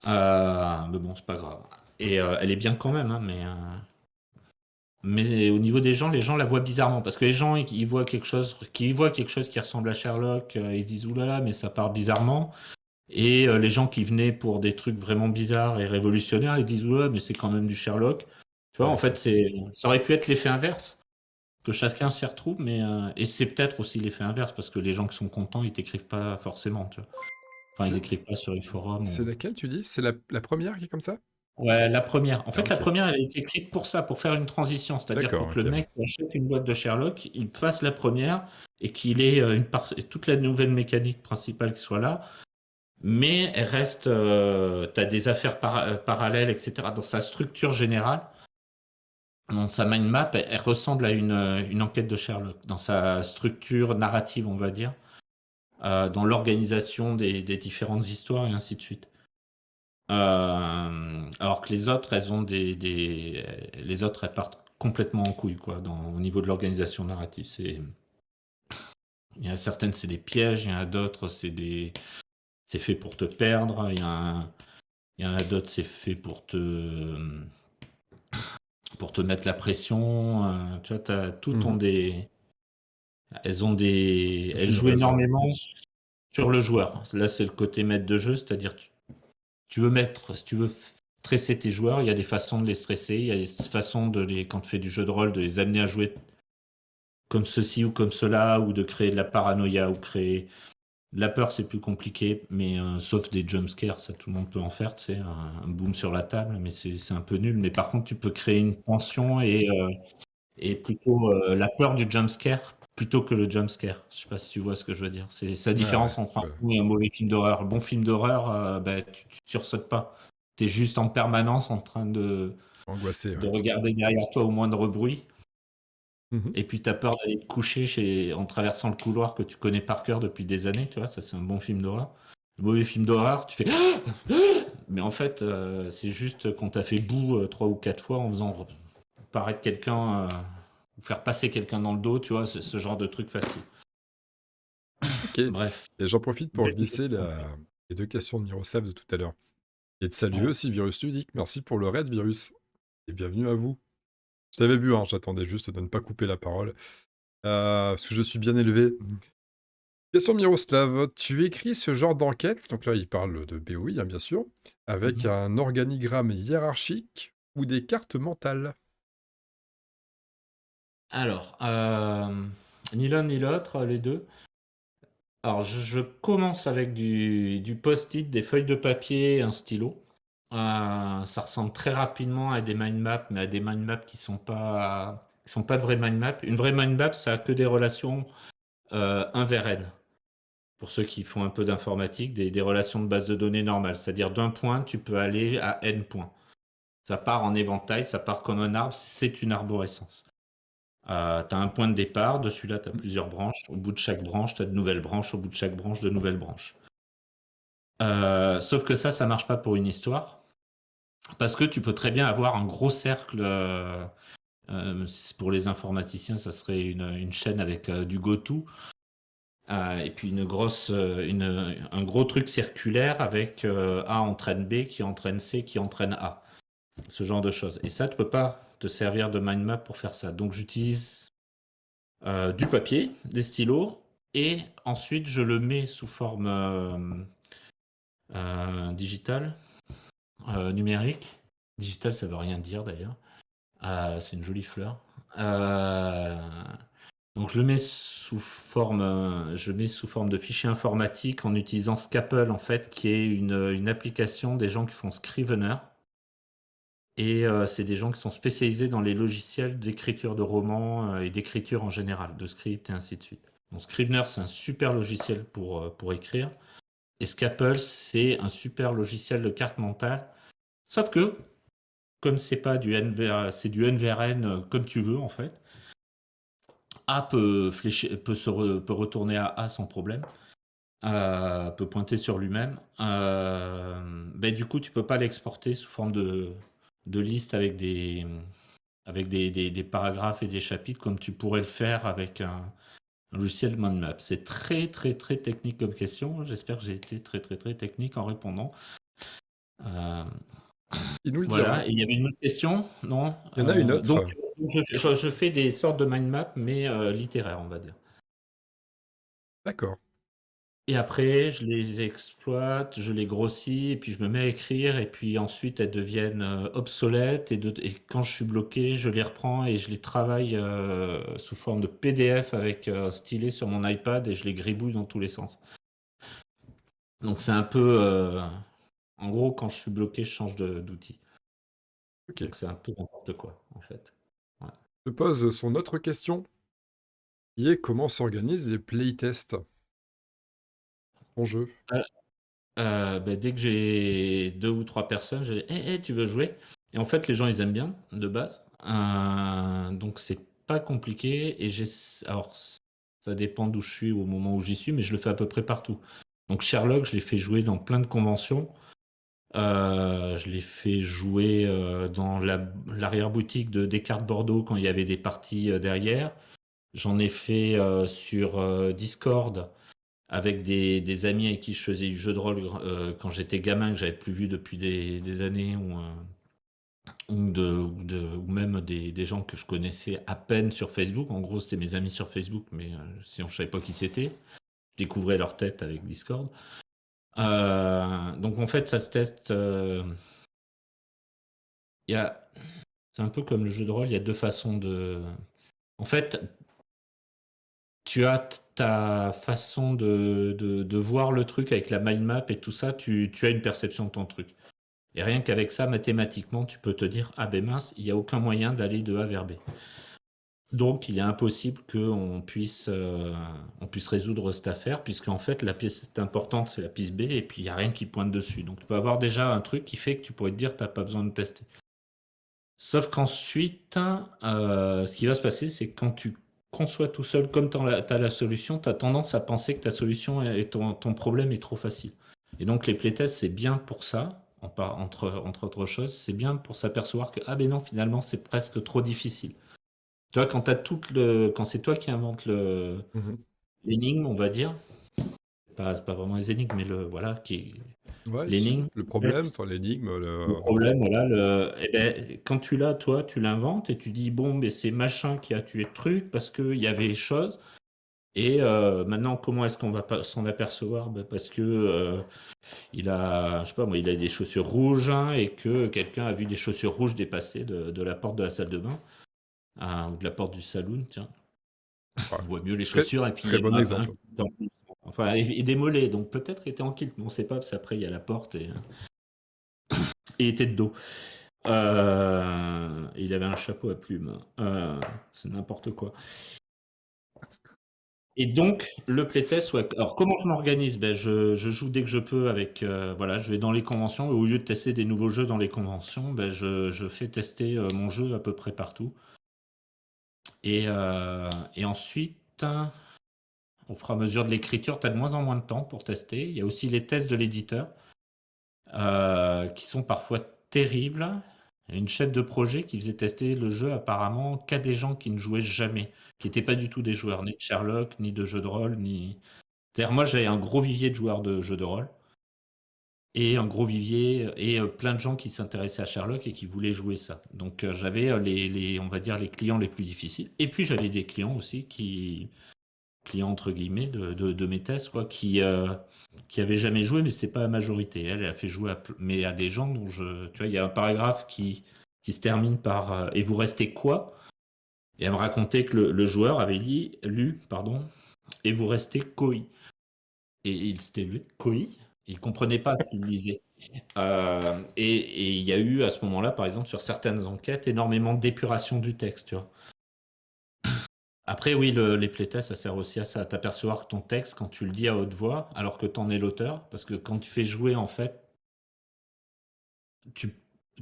Mais bon, c'est pas grave. Et elle est bien quand même, hein, mais au niveau des gens, les gens la voient bizarrement parce que les gens ils voient quelque chose, qui ressemble à Sherlock, ils se disent oulala, mais ça part bizarrement. Et les gens qui venaient pour des trucs vraiment bizarres et révolutionnaires, ils se disent ouais, mais c'est quand même du Sherlock. Tu vois, Ouais, en fait, ok. ça aurait pu être l'effet inverse, que chacun s'y retrouve, et c'est peut-être aussi l'effet inverse parce que les gens qui sont contents, ils t'écrivent pas forcément, tu vois. Enfin, ils C'est écrivent pas sur les forums. c'est laquelle tu dis? C'est la première qui est comme ça? Ouais, la première. En Ah, fait, la ok. première, elle a été écrite pour ça, pour faire une transition. C'est-à-dire D'accord, pour que le ok. mec qui achète une boîte de Sherlock, il fasse la première et qu'il ait toute la nouvelle mécanique principale qui soit là. Mais elle reste, t'as des affaires parallèles, etc. Dans sa structure générale, dans sa mind map, elle ressemble à une enquête de Sherlock. Dans sa structure narrative, on va dire, dans l'organisation des différentes histoires et ainsi de suite. Alors que les autres, les autres, elles partent complètement en couille, quoi, au niveau de l'organisation narrative. Il y a certaines, c'est des pièges, il y en a d'autres, c'est fait pour te perdre, il y en a d'autres, c'est fait pour te mettre la pression. Tu vois, tout ont Mhm. elles C'est une jouent raison. énormément sur le joueur. Là, c'est le côté maître de jeu, c'est-à-dire si tu veux stresser tes joueurs, il y a des façons de les stresser, il y a des façons quand tu fais du jeu de rôle, de les amener à jouer comme ceci ou comme cela, ou de créer de la paranoïa, ou créer de la peur, c'est plus compliqué, mais sauf des jumpscares, ça tout le monde peut en faire, c'est un boom sur la table, mais c'est un peu nul. Mais par contre, tu peux créer une tension et plutôt la peur du jumpscare plutôt que le jumpscare. Je sais pas si tu vois ce que je veux dire. C'est la Ouais, ouais, différence entre un ouais. bon et un mauvais film d'horreur. Un bon film d'horreur, bah, tu sursautes pas. Tu es juste en permanence en train Angoissé, de ouais. regarder derrière toi au moindre bruit. Mhm. Et puis tu as peur d'aller te coucher en traversant le couloir que tu connais par cœur depuis des années. Tu vois, ça c'est un bon film d'horreur. Le mauvais film d'horreur, tu fais mais en fait, c'est juste qu'on t'a fait boue 3 ou 4 fois en faisant paraître quelqu'un, ou faire passer quelqu'un dans le dos, tu vois, ce genre de truc facile. Ok. Bref. Et j'en profite pour Belle glisser question. les deux questions de Miroslav de tout à l'heure. Et de saluer Ouais. aussi Virus Ludique. Merci pour le raid, Virus. Et bienvenue à vous. Je t'avais vu, hein, j'attendais juste de ne pas couper la parole. Parce que je suis bien élevé. Question de Miroslav. Tu écris ce genre d'enquête, donc là il parle de BOI, hein, bien sûr, avec Mhm. un organigramme hiérarchique ou des cartes mentales. Alors, ni l'un ni l'autre, les deux. Alors, je commence avec du post-it, des feuilles de papier et un stylo. Ça ressemble très rapidement à des mind maps, mais à des mind maps qui sont pas de vraies mind maps. Une vraie mind map, ça a que des relations 1 vers n. Pour ceux qui font un peu d'informatique, des relations de base de données normales. C'est-à-dire d'un point, tu peux aller à n points. Ça part en éventail, ça part comme un arbre, c'est une arborescence. Tu as un point de départ, dessus là, tu as plusieurs branches. Au bout de chaque branche, tu as de nouvelles branches. Au bout de chaque branche, de nouvelles branches. Sauf que ça marche pas pour une histoire. Parce que tu peux très bien avoir un gros cercle. Pour les informaticiens, ça serait une chaîne avec du GoTo. Et puis un gros truc circulaire avec A entraîne B qui entraîne C qui entraîne A. Ce genre de choses. Et ça, tu peux pas te servir de mind map pour faire ça. Donc j'utilise du papier, des stylos, et ensuite je le mets sous forme digitale, numérique. Digital, ça veut rien dire d'ailleurs. C'est une jolie fleur. Euh, donc je le mets sous forme de fichier informatique en utilisant Scapple en fait, qui est une application des gens qui font Scrivener. Et c'est des gens qui sont spécialisés dans les logiciels d'écriture de romans et d'écriture en général, de script et ainsi de suite. Donc Scrivener, c'est un super logiciel pour écrire. Et Scapple, c'est un super logiciel de carte mentale. Sauf que, comme c'est pas du NVR, c'est du NVRN comme tu veux en fait, A peut retourner à A sans problème. Peut pointer sur lui-même. Ben, du coup, tu peux pas l'exporter sous forme de liste avec des paragraphes et des chapitres comme tu pourrais le faire avec un logiciel mind map. C'est très très très technique comme question. J'espère que j'ai été très très très technique en répondant. Euh, Il nous le dira. voilà. Et il y avait une autre question, non? Il y en a une Donc, autre. je fais des sortes de mind map, mais littéraires, on va dire. D'accord. Et après, je les exploite, je les grossis, et puis je me mets à écrire, et puis ensuite elles deviennent obsolètes, et quand je suis bloqué, je les reprends et je les travaille sous forme de PDF avec un stylet sur mon iPad, et je les gribouille dans tous les sens. Donc c'est un peu... en gros, quand je suis bloqué, je change d'outil. Ok. Donc c'est un peu n'importe quoi, en fait. Ouais. Je pose son autre question, qui est comment s'organisent les playtests en jeu. Ben, dès que j'ai 2 ou 3 personnes, je dis hey, tu veux jouer? Et en fait, les gens ils aiment bien de base. Donc c'est pas compliqué. Alors ça dépend d'où je suis au moment où j'y suis, mais je le fais à peu près partout. Donc Sherlock, je l'ai fait jouer dans plein de conventions. Je l'ai fait jouer dans l'arrière-boutique de Descartes Bordeaux quand il y avait des parties derrière. J'en ai fait sur Discord avec des amis avec qui je faisais du jeu de rôle quand j'étais gamin, que j'avais plus vu depuis des années, ou même des gens que je connaissais à peine sur Facebook. En gros, c'était mes amis sur Facebook, mais si on ne savait pas qui c'était, je découvrais leur tête avec Discord. Donc en fait, ça se teste. Il y a, c'est un peu comme le jeu de rôle, il y a 2 façons de. En fait, tu as ta façon de voir le truc avec la mind map et tout ça, tu as une perception de ton truc. Et rien qu'avec ça, mathématiquement, tu peux te dire, ah ben mince, il n'y a aucun moyen d'aller de A vers B. Donc, il est impossible on puisse résoudre cette affaire, puisque en fait, la pièce importante, c'est la piste B, et puis il n'y a rien qui pointe dessus. Donc, tu peux avoir déjà un truc qui fait que tu pourrais te dire, tu n'as pas besoin de tester. Sauf qu'ensuite, ce qui va se passer, c'est que quand tu conçois tout seul, comme tu as la solution, tu as tendance à penser que ta solution et ton problème est trop facile. Et donc les playtests, c'est bien pour ça, entre autres choses, c'est bien pour s'apercevoir que, ah ben non, finalement, c'est presque trop difficile. Tu vois, quand c'est toi qui inventes Mhm. l'énigme, on va dire, c'est pas vraiment les énigmes, mais voilà, Ouais, si. l'énigme, Le problème, enfin l'énigme, le problème, voilà, eh ben, quand tu l'as, toi, tu l'inventes et tu dis, bon, mais c'est machin qui a tué le truc parce qu'il y avait les choses. Et maintenant, comment est-ce qu'on va s'en apercevoir? Ben, parce que il a, je sais pas moi, il a des chaussures rouges, hein, et que quelqu'un a vu des chaussures rouges dépasser de la porte de la salle de bain, ou de la porte du saloon, tiens. ouais, On voit mieux les très, chaussures et puis il très y bon en a un exemple. qui était enfin, et des mollets, donc peut-être qu'il était en kilt, mais on sait pas, parce qu'après il y a la porte et il était de dos. Il avait un chapeau à plumes. C'est n'importe quoi. Et donc, le playtest, ouais. Alors, comment je m'organise? Ben, je joue dès que je peux avec. Voilà, je vais dans les conventions. Et au lieu de tester des nouveaux jeux dans les conventions, ben, je fais tester mon jeu à peu près partout. Et ensuite, au fur et à mesure de l'écriture, tu as de moins en moins de temps pour tester. Il y a aussi les tests de l'éditeur qui sont parfois terrible. Une chef de projet qui faisait tester le jeu apparemment qu'à des gens qui ne jouaient jamais, qui n'étaient pas du tout des joueurs ni de Sherlock, ni de jeux de rôle, ni... C'est-à-dire, moi, j'avais un gros vivier de joueurs de jeux de rôle et un gros vivier et plein de gens qui s'intéressaient à Sherlock et qui voulaient jouer ça. Donc, j'avais on va dire, les clients les plus difficiles. Et puis, j'avais des clients aussi clients entre guillemets de mes tests, quoi, qui avaient jamais joué, mais c'était pas la majorité. Elle a fait jouer mais à des gens dont tu vois, il y a un paragraphe qui se termine par et vous restez quoi? Et elle me racontait que le joueur avait lu, pardon, et vous restez koi. Et il s'était lu koi. Il comprenait pas ce qu'il lisait. Et il y a eu à ce moment-là, par exemple, sur certaines enquêtes, énormément d'épuration du texte, tu vois. Après, oui, les playtests, ça sert aussi à ça, à t'apercevoir que ton texte, quand tu le dis à haute voix, alors que t'en es l'auteur, parce que quand tu fais jouer, en fait, tu,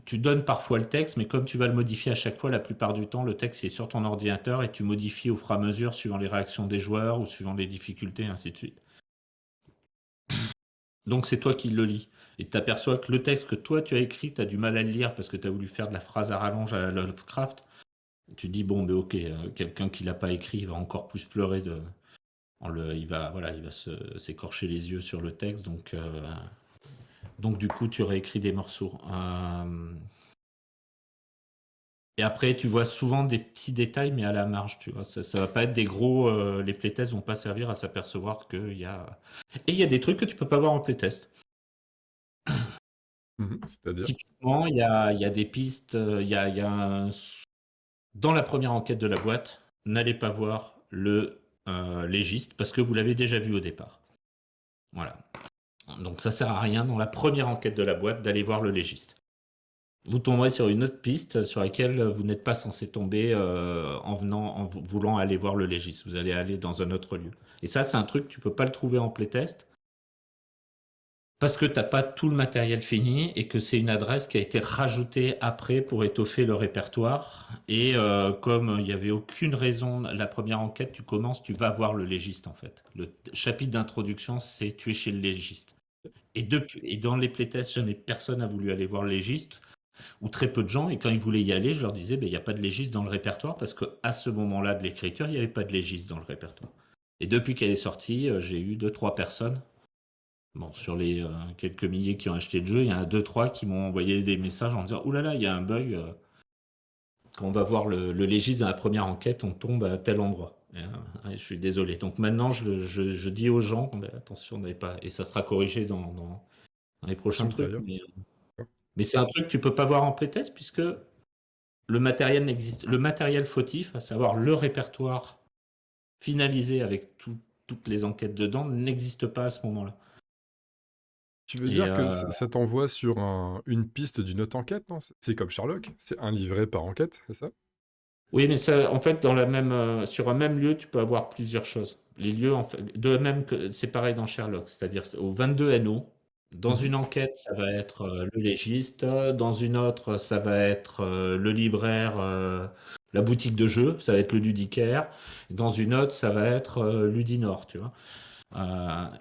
tu donnes parfois le texte, mais comme tu vas le modifier à chaque fois, la plupart du temps, le texte est sur ton ordinateur et tu modifies au fur et à mesure suivant les réactions des joueurs ou suivant les difficultés, ainsi de suite. Donc c'est toi qui le lis. Et tu t'aperçois que le texte que toi tu as écrit, tu as du mal à le lire parce que tu as voulu faire de la phrase à rallonge à la Lovecraft. Tu dis, bon, ben ok, quelqu'un qui l'a pas écrit va encore plus pleurer il va, voilà, il va s'écorcher les yeux sur le texte, donc du coup, tu réécris des morceaux. Et après, tu vois souvent des petits détails, mais à la marge, tu vois. Ça va pas être des gros. Les playtests vont pas servir à s'apercevoir qu'il y a. Et il y a des trucs que tu peux pas voir en playtest. C'est-à-dire? Typiquement, il y a des pistes. Il y a dans la première enquête de la boîte, n'allez pas voir le légiste parce que vous l'avez déjà vu au départ. Voilà. Donc ça sert à rien dans la première enquête de la boîte d'aller voir le légiste. Vous tomberez sur une autre piste sur laquelle vous n'êtes pas censé tomber en voulant aller voir le légiste. Vous allez aller dans un autre lieu. Et ça, c'est un truc que tu peux pas le trouver en playtest parce que t'as pas tout le matériel fini et que c'est une adresse qui a été rajoutée après pour étoffer le répertoire. Et comme il n'y avait aucune raison, la première enquête, tu commences, tu vas voir le légiste en fait. Le chapitre d'introduction, c'est tu es chez le légiste. Et dans les playtests, jamais personne n'a voulu aller voir le légiste, ou très peu de gens. Et quand ils voulaient y aller, je leur disais, ben, il n'y a pas de légiste dans le répertoire, parce qu'à ce moment-là de l'écriture, il n'y avait pas de légiste dans le répertoire. Et depuis qu'elle est sortie, j'ai eu 2-3 personnes. Bon, sur les quelques milliers qui ont acheté le jeu, il y en a 2-3 qui m'ont envoyé des messages en disant, ouh là là, il y a un bug. Quand on va voir le légiste dans la première enquête, on tombe à tel endroit. Je suis désolé. Donc maintenant, je dis aux gens, attention, n'avez pas. Et ça sera corrigé dans les prochains Version trucs. ultérieure. Mais c'est un truc que tu peux pas voir en playtest puisque le matériel n'existe. Le matériel fautif, à savoir le répertoire finalisé avec toutes les enquêtes dedans, n'existe pas à ce moment-là. Tu veux Et dire que ça t'envoie sur une piste d'une autre enquête, non? C'est comme Sherlock, c'est un livret par enquête, c'est ça? oui, mais ça, en fait, sur un même lieu, tu peux avoir plusieurs choses. Les lieux, en fait, de même que c'est pareil dans Sherlock, c'est-à-dire au 22 NO, dans une enquête, ça va être le légiste, dans une autre, ça va être le libraire, la boutique de jeux, ça va être le ludicaire, dans une autre, ça va être Ludinor, tu vois.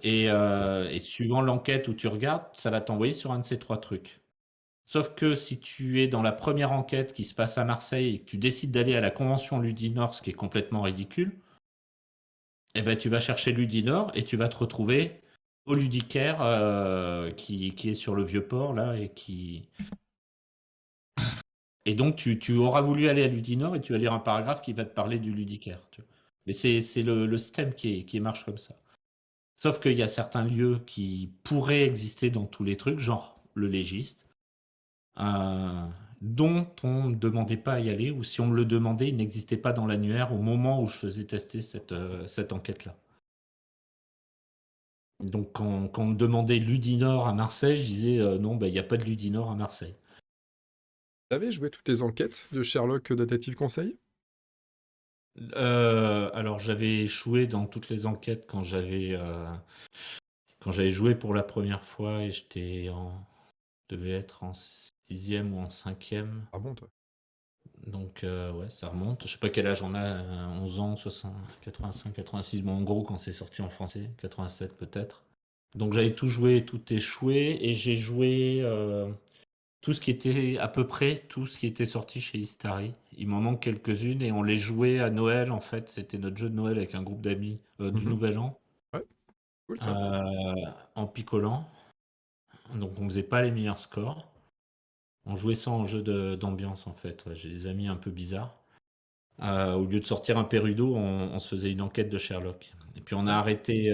Et suivant l'enquête où tu regardes, ça va t'envoyer sur un de ces trois trucs. Sauf que si tu es dans la première enquête qui se passe à Marseille et que tu décides d'aller à la convention Ludinor, ce qui est complètement ridicule, eh ben tu vas chercher Ludinor et tu vas te retrouver au Ludicaire qui est sur le vieux port là et donc tu auras voulu aller à Ludinor et tu vas lire un paragraphe qui va te parler du Ludicaire. Tu vois. Mais c'est le système qui marche comme ça. Sauf qu'il y a certains lieux qui pourraient exister dans tous les trucs, genre le légiste, euh, dont on ne demandait pas à y aller, ou si on me le demandait, il n'existait pas dans l'annuaire au moment où je faisais tester cette enquête-là. Donc quand on me demandait Ludinor à Marseille, je disais non, bah, il n'y a pas de Ludinor à Marseille. T'avais joué toutes les enquêtes de Sherlock Détective Conseil? Alors j'avais échoué dans toutes les enquêtes quand j'avais joué pour la première fois et je devais être en sixième ou en cinquième. Ah bon, toi? Donc ouais, ça remonte. Je sais pas quel âge on a, 11 ans, 60, 85, 86. Bon, en gros, quand c'est sorti en français, 87 peut-être. Donc j'avais tout joué, tout échoué, et j'ai joué tout ce qui était, à peu près, tout ce qui était sorti chez Istari. Il m'en manque quelques-unes et on les jouait à Noël, en fait. C'était notre jeu de Noël avec un groupe d'amis du Mhm. Nouvel An, Ouais, cool ça. en picolant. Donc on faisait pas les meilleurs scores. On jouait ça en jeu d'ambiance, en fait. Ouais, j'ai des amis un peu bizarres. Au lieu de sortir un Perudo, on se faisait une enquête de Sherlock. Et puis on a Ouais. arrêté,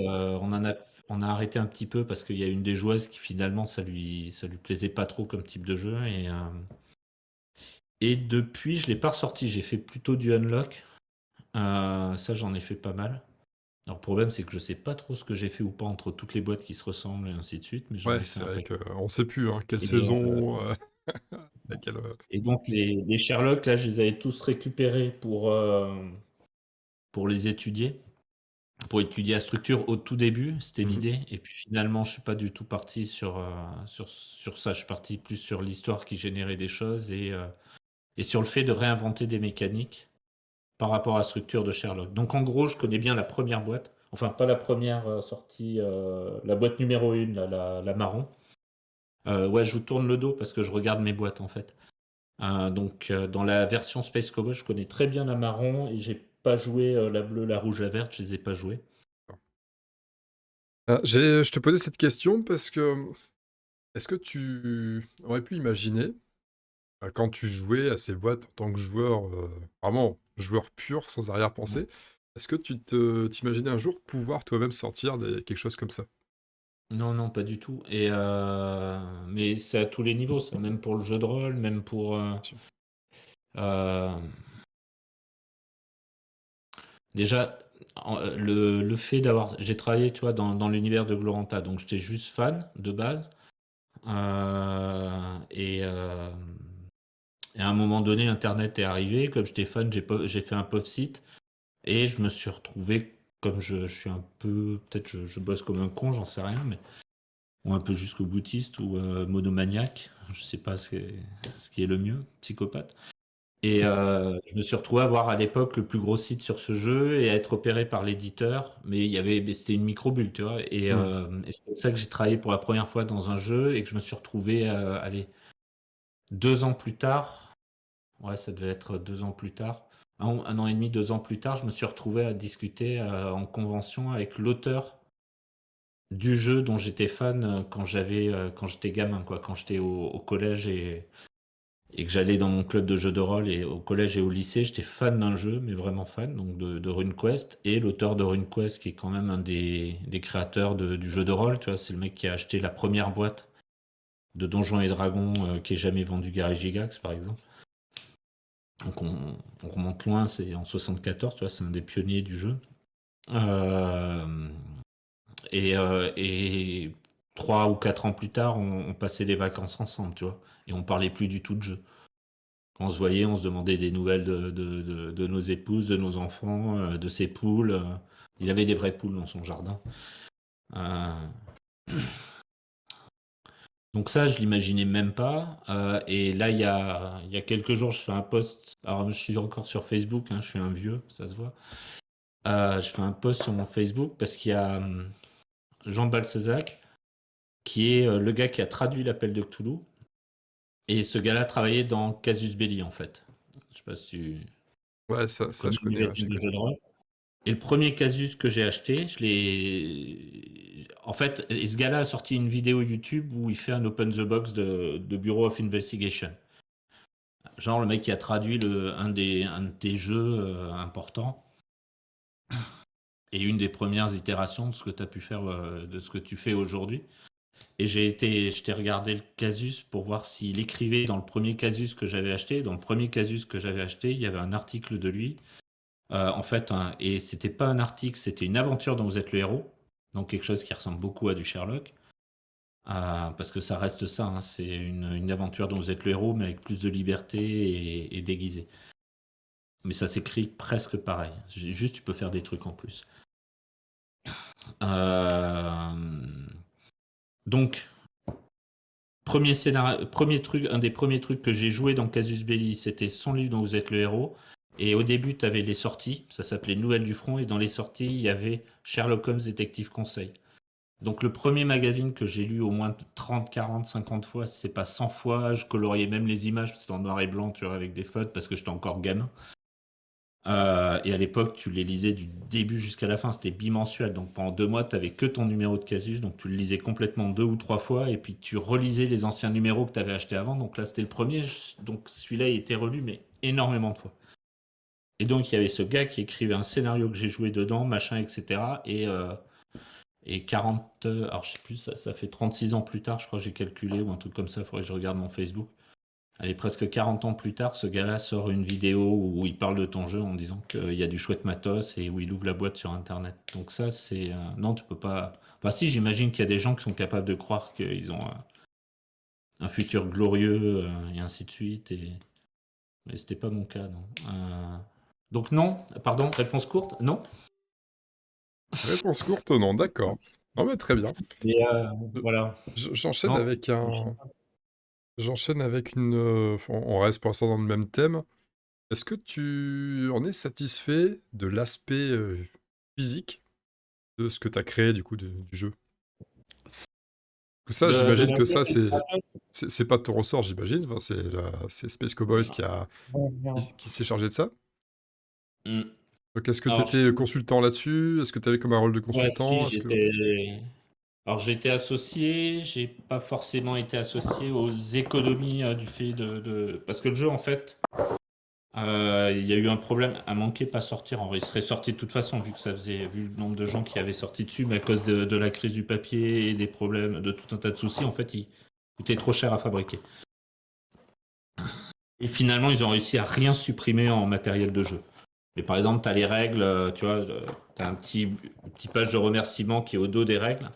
on a arrêté un petit peu parce qu'il y a une des joueuses qui finalement ça lui plaisait pas trop comme type de jeu. Et depuis, je l'ai pas ressorti. J'ai fait plutôt du unlock. Ça, j'en ai fait pas mal. Alors, le problème, c'est que je sais pas trop ce que j'ai fait ou pas entre toutes les boîtes qui se ressemblent et ainsi de suite, mais j'en Ouais, ai fait c'est un vrai paquet. qu'on sait plus hein, quelle Et, saison, laquelle. et donc, les Sherlock, là, je les avais tous récupérés pour les étudier. Pour étudier la structure au tout début, c'était Mhm. l'idée. Et puis finalement, je suis pas du tout parti sur ça. Je suis parti plus sur l'histoire qui générait des choses et sur le fait de réinventer des mécaniques par rapport à la structure de Sherlock. Donc en gros, je connais bien la première boîte. Enfin, pas la première sortie, la boîte numéro 1, la marron. Ouais, je vous tourne le dos parce que je regarde mes boîtes en fait. Donc dans la version Space Cowboy, je connais très bien la marron et j'ai pas joué la bleue, la rouge, la verte, je les ai pas jouées. Je te posais cette question parce que est-ce que tu aurais pu imaginer, quand tu jouais à ces boîtes en tant que joueur, vraiment joueur pur, sans arrière-pensée, est-ce que t'imaginais un jour pouvoir toi-même sortir quelque chose comme ça? Non, non, pas du tout. Mais c'est à tous les niveaux, ça, même pour le jeu de rôle, même pour. Tu- Euh, déjà, le fait d'avoir. J'ai travaillé, tu vois, dans l'univers de Gloranta, donc j'étais juste fan de base. Euh, et, euh, et à un moment donné, Internet est arrivé. Comme j'étais fan, j'ai fait un pop site et je me suis retrouvé, comme je suis un peu. Peut-être je bosse comme un con, j'en sais rien, mais. Ou un peu jusqu'au boutiste ou monomaniaque, je sais pas ce qui est le mieux, psychopathe. Je me suis retrouvé à voir à l'époque le plus gros site sur ce jeu et à être opéré par l'éditeur, mais c'était une micro-bulle, tu vois. Hmm. Et c'est pour ça que j'ai travaillé pour la première fois dans un jeu et que je me suis retrouvé, allez, 2 ans plus tard, ouais, ça devait être 2 ans plus tard, un an et demi, 2 ans plus tard, je me suis retrouvé à discuter en convention avec l'auteur du jeu dont j'étais fan quand j'étais gamin, quoi, quand j'étais au collège et que j'allais dans mon club de jeux de rôle et au collège et au lycée, j'étais fan d'un jeu, mais vraiment fan, donc de RuneQuest, et l'auteur de RuneQuest qui est quand même un des créateurs du jeu de rôle, tu vois, c'est le mec qui a acheté la première boîte de Donjons et Dragons qui est jamais vendue Gary Gigax, par exemple. Donc on remonte loin, c'est en 74, tu vois, c'est un des pionniers du jeu. Euh, et 3 ou 4 ans plus tard, on passait des vacances ensemble, tu vois, et on parlait plus du tout de jeu. Quand on se voyait, on se demandait des nouvelles de nos épouses, de nos enfants, de ses poules. Il avait des vraies poules dans son jardin. Euh, donc ça, je l'imaginais même pas. Et là, il y a quelques jours, je fais un post. Alors, je suis encore sur Facebook, hein, je suis un vieux, ça se voit. Je fais un post sur mon Facebook parce qu'il y a Jean Balcezac, qui est le gars qui a traduit l'appel de Cthulhu. Et ce gars-là travaillait dans Casus Belli, en fait. Je sais pas si tu Ouais, ça connais je connais, ouais, l'univers j'ai de connu. jeu de rôle. Et le premier Casus que j'ai acheté, je l'ai. En fait, ce gars-là a sorti une vidéo YouTube où il fait un open the box de Bureau of Investigation. Genre le mec qui a traduit un de tes jeux importants et une des premières itérations de ce que tu as pu faire, de ce que tu fais aujourd'hui. Et je t'ai regardé le Casus pour voir s'il écrivait dans le premier Casus que j'avais acheté. Dans le premier Casus que j'avais acheté, il y avait un article de lui. En fait, et c'était pas un article, c'était une aventure dont vous êtes le héros. Donc quelque chose qui ressemble beaucoup à du Sherlock. Parce que ça reste ça, hein, c'est une aventure dont vous êtes le héros, mais avec plus de liberté et déguisé. Mais ça s'écrit presque pareil. Juste, tu peux faire des trucs en plus. Euh, donc, premier scénario, premier truc, un des premiers trucs que j'ai joué dans Casus Belli, c'était son livre dont vous êtes le héros. Et au début, tu avais les sorties, ça s'appelait Nouvelles du Front, et dans les sorties, il y avait Sherlock Holmes Détective Conseil. Donc le premier magazine que j'ai lu au moins 30, 40, 50 fois, si c'est pas 100 fois, je coloriais même les images, c'était en noir et blanc, tu vois, avec des fautes, parce que j'étais encore gamin. Et à l'époque, tu les lisais du début jusqu'à la fin, c'était bimensuel. Donc pendant 2 mois, tu avais que ton numéro de Casus, donc tu le lisais complètement 2 ou 3 fois, et puis tu relisais les anciens numéros que tu avais achetés avant. Donc là, c'était le premier, donc celui-là, il était relu, mais énormément de fois. Et donc il y avait ce gars qui écrivait un scénario que j'ai joué dedans, machin, etc. Et 40, alors je sais plus, ça fait 36 ans plus tard, je crois que j'ai calculé, ou un truc comme ça, il faudrait que je regarde mon Facebook. Allez, presque 40 ans plus tard, ce gars-là sort une vidéo où il parle de ton jeu en disant qu'il y a du chouette matos et où il ouvre la boîte sur Internet. Donc ça, c'est... non, tu peux pas... Enfin si, j'imagine qu'il y a des gens qui sont capables de croire qu'ils ont un futur glorieux et ainsi de suite. Mais c'était pas mon cas, non. Donc non, pardon, réponse courte, non. Réponse courte, non, d'accord. Non, mais très bien. Et Je- voilà. J'enchaîne Non. avec un... J'enchaîne avec une... on reste pour l'instant dans le même thème. Est-ce que tu en es satisfait de l'aspect physique de ce que tu as créé du coup du jeu? Que ça, De j'imagine la que guerre ça, des Kratos. c'est pas de ton ressort, j'imagine. Enfin, c'est Space Cowboys Ouais, non. qui s'est chargé de ça. Hmm. Donc, est-ce que tu Alors, étais consultant là-dessus? Est-ce que tu avais comme un rôle de ouais, si, consultant? Est-ce que... j'étais. Alors j'étais associé, j'ai pas forcément été associé aux économies du fait Parce que le jeu, en fait, il y a eu un problème à manquer pas sortir. En vrai, il serait sorti de toute façon, vu que ça faisait, vu le nombre de gens qui avaient sorti dessus, mais à cause de la crise du papier et des problèmes, de tout un tas de soucis, en fait, il coûtait trop cher à fabriquer. Et finalement, ils ont réussi à rien supprimer en matériel de jeu. Mais par exemple, tu as les règles, tu vois, tu as petit page de remerciement qui est au dos des règles.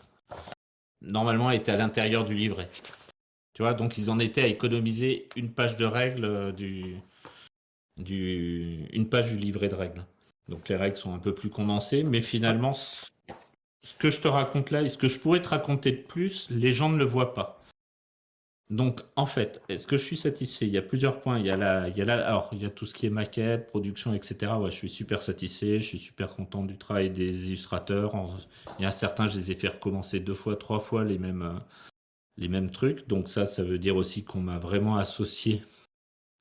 Normalement, elle était à l'intérieur du livret. Tu vois, donc ils en étaient à économiser une page de règles une page du livret de règles. Donc les règles sont un peu plus condensées, mais Ouais. finalement, ce que je te raconte là et ce que je pourrais te raconter de plus, les gens ne le voient pas. Donc en fait, est-ce que je suis satisfait? Il y a plusieurs points. Alors il y a tout ce qui est maquette, production, etc. Ouais, je suis super satisfait, je suis super content du travail des illustrateurs. Il y a certains, je les ai fait recommencer 2 fois, 3 fois les mêmes trucs. Donc ça veut dire aussi qu'on m'a vraiment associé,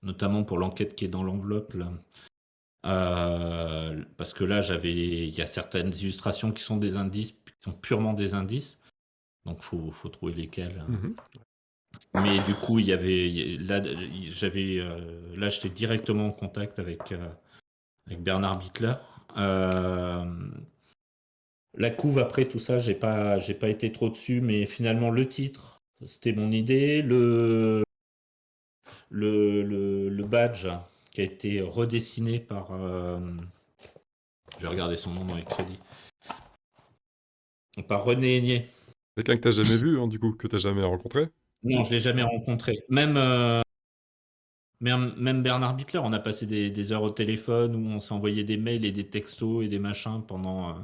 notamment pour l'enquête qui est dans l'enveloppe là. Parce que là, il y a certaines illustrations qui sont des indices, qui sont purement des indices. Donc faut trouver lesquels. Mhm. Mais du coup, là, là, j'étais directement en contact avec Bernard Bittler. Euh, la couve après tout ça, j'ai pas été trop dessus, mais finalement le titre, c'était mon idée. Le badge qui a été redessiné par. Je vais regarder son nom dans les crédits. Par René Aigné. Quelqu'un que t'as jamais vu, hein, du coup, que t'as jamais rencontré? Non, je l'ai jamais rencontré. Même Bernard Bittler, on a passé des heures au téléphone où on s'est envoyé des mails et des textos et des machins pendant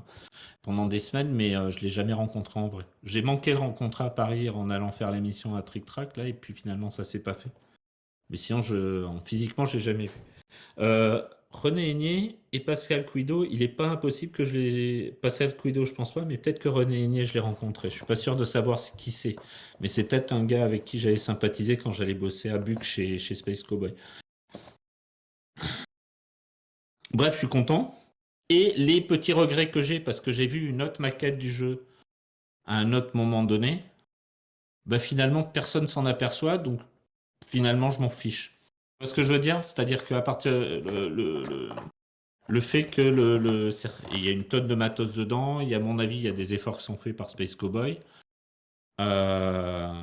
des semaines, mais je l'ai jamais rencontré en vrai. J'ai manqué le rencontrer à Paris en allant faire l'émission à Trick Track là, et puis finalement ça s'est pas fait. Mais sinon, physiquement, je l'ai jamais vu. René Aigné et Pascal Quido, il est pas impossible que je les. Pascal Quido, je pense pas, mais peut-être que René Aigné, je l'ai rencontré. Je suis pas sûr de savoir qui c'est. Mais c'est peut-être un gars avec qui j'allais sympathiser quand j'allais bosser à Buc chez Space Cowboy. Bref, je suis content. Et les petits regrets que j'ai, parce que j'ai vu une autre maquette du jeu à un autre moment donné, bah finalement, personne s'en aperçoit, donc finalement, je m'en fiche. Tu vois ce que je veux dire? C'est-à-dire qu'à partir. Le fait que il y a une tonne de matos dedans, à mon avis, il y a des efforts qui sont faits par Space Cowboy. Euh,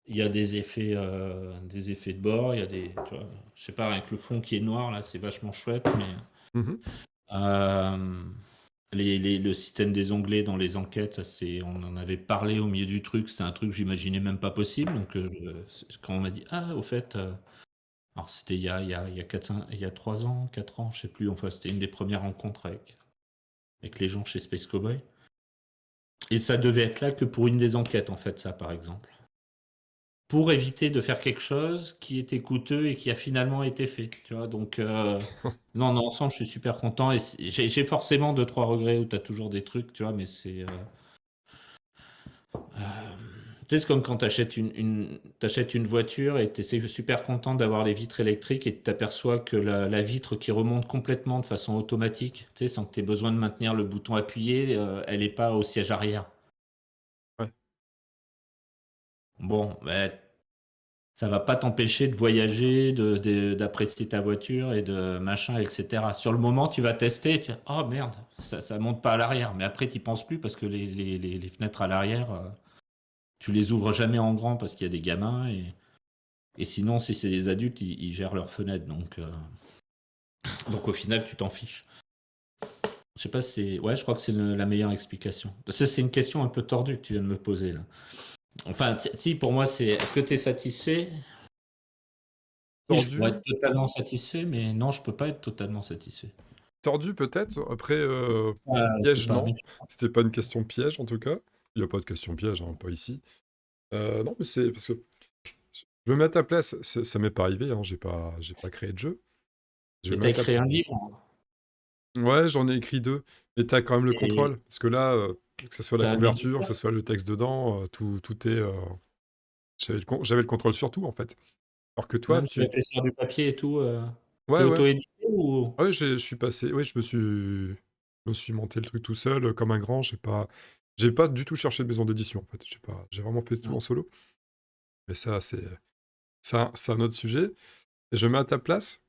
il y a des effets de bord, il y a tu vois, je sais pas, avec le fond qui est noir là, c'est vachement chouette, mais Mhm. euh, le système des onglets dans les enquêtes, on en avait parlé au milieu du truc, c'était un truc que j'imaginais même pas possible, donc quand on m'a dit ah au fait, alors c'était il y a 4, 5, il y a 3 ans, 4 ans, je sais plus, enfin c'était une des premières rencontres avec les gens chez Space Cowboy. Et ça devait être là que pour une des enquêtes, en fait, ça, par exemple. pour éviter de faire quelque chose qui était coûteux et qui a finalement été fait. Tu vois, donc non, dans l'ensemble, je suis super content et j'ai forcément deux, trois regrets où tu as toujours des trucs, tu vois, mais tu sais, c'est comme quand tu achètes t'achètes une voiture et tu es super content d'avoir les vitres électriques et tu t'aperçois que la vitre qui remonte complètement de façon automatique, tu sais, sans que tu aies besoin de maintenir le bouton appuyé, elle n'est pas au siège arrière. Ouais. Bon, ben, ça va pas t'empêcher de voyager, d'apprécier ta voiture et de machin, etc. Sur le moment, tu vas tester, tu vas, oh merde, ça monte pas à l'arrière. Mais après, tu penses plus parce que les fenêtres à l'arrière, tu les ouvres jamais en grand parce qu'il y a des gamins et sinon, si c'est des adultes, ils gèrent leurs fenêtres. Donc au final, tu t'en fiches. Je sais pas si c'est. Ouais, je crois que c'est la meilleure explication. Parce que c'est une question un peu tordue que tu viens de me poser là. Enfin, si, pour moi, c'est est-ce que tu es satisfait? Oui, je pourrais Tordu, être totalement satisfait, mais non, je peux pas être totalement satisfait. tordu peut-être. Après, Je peux piège, pas. non. C'était pas une question piège, en tout cas. Il y a pas de question piège, hein, pas ici. Non, mais c'est parce que je me mets à ta place. Ça m'est pas arrivé, hein, j'ai pas créé de jeu. Je Mais vais t'as mettre à écrit un livre Ouais, j'en ai écrit 2, mais tu as quand même le et contrôle. Parce que là, que ce soit la t'as un couverture, que éditeur. ce soit le texte dedans, tout est. J'avais le contrôle sur tout, en fait. Alors que toi, Même sur l'épaisseur du papier et tout. C'est Ouais, ouais. auto-édité ou. Ouais, je suis passé. Oui, je me suis monté le truc tout seul, comme un grand. J'ai pas du tout cherché de maison d'édition, en fait. J'ai vraiment fait tout Non. en solo. Mais ça, c'est un autre sujet. Et je mets à ta place,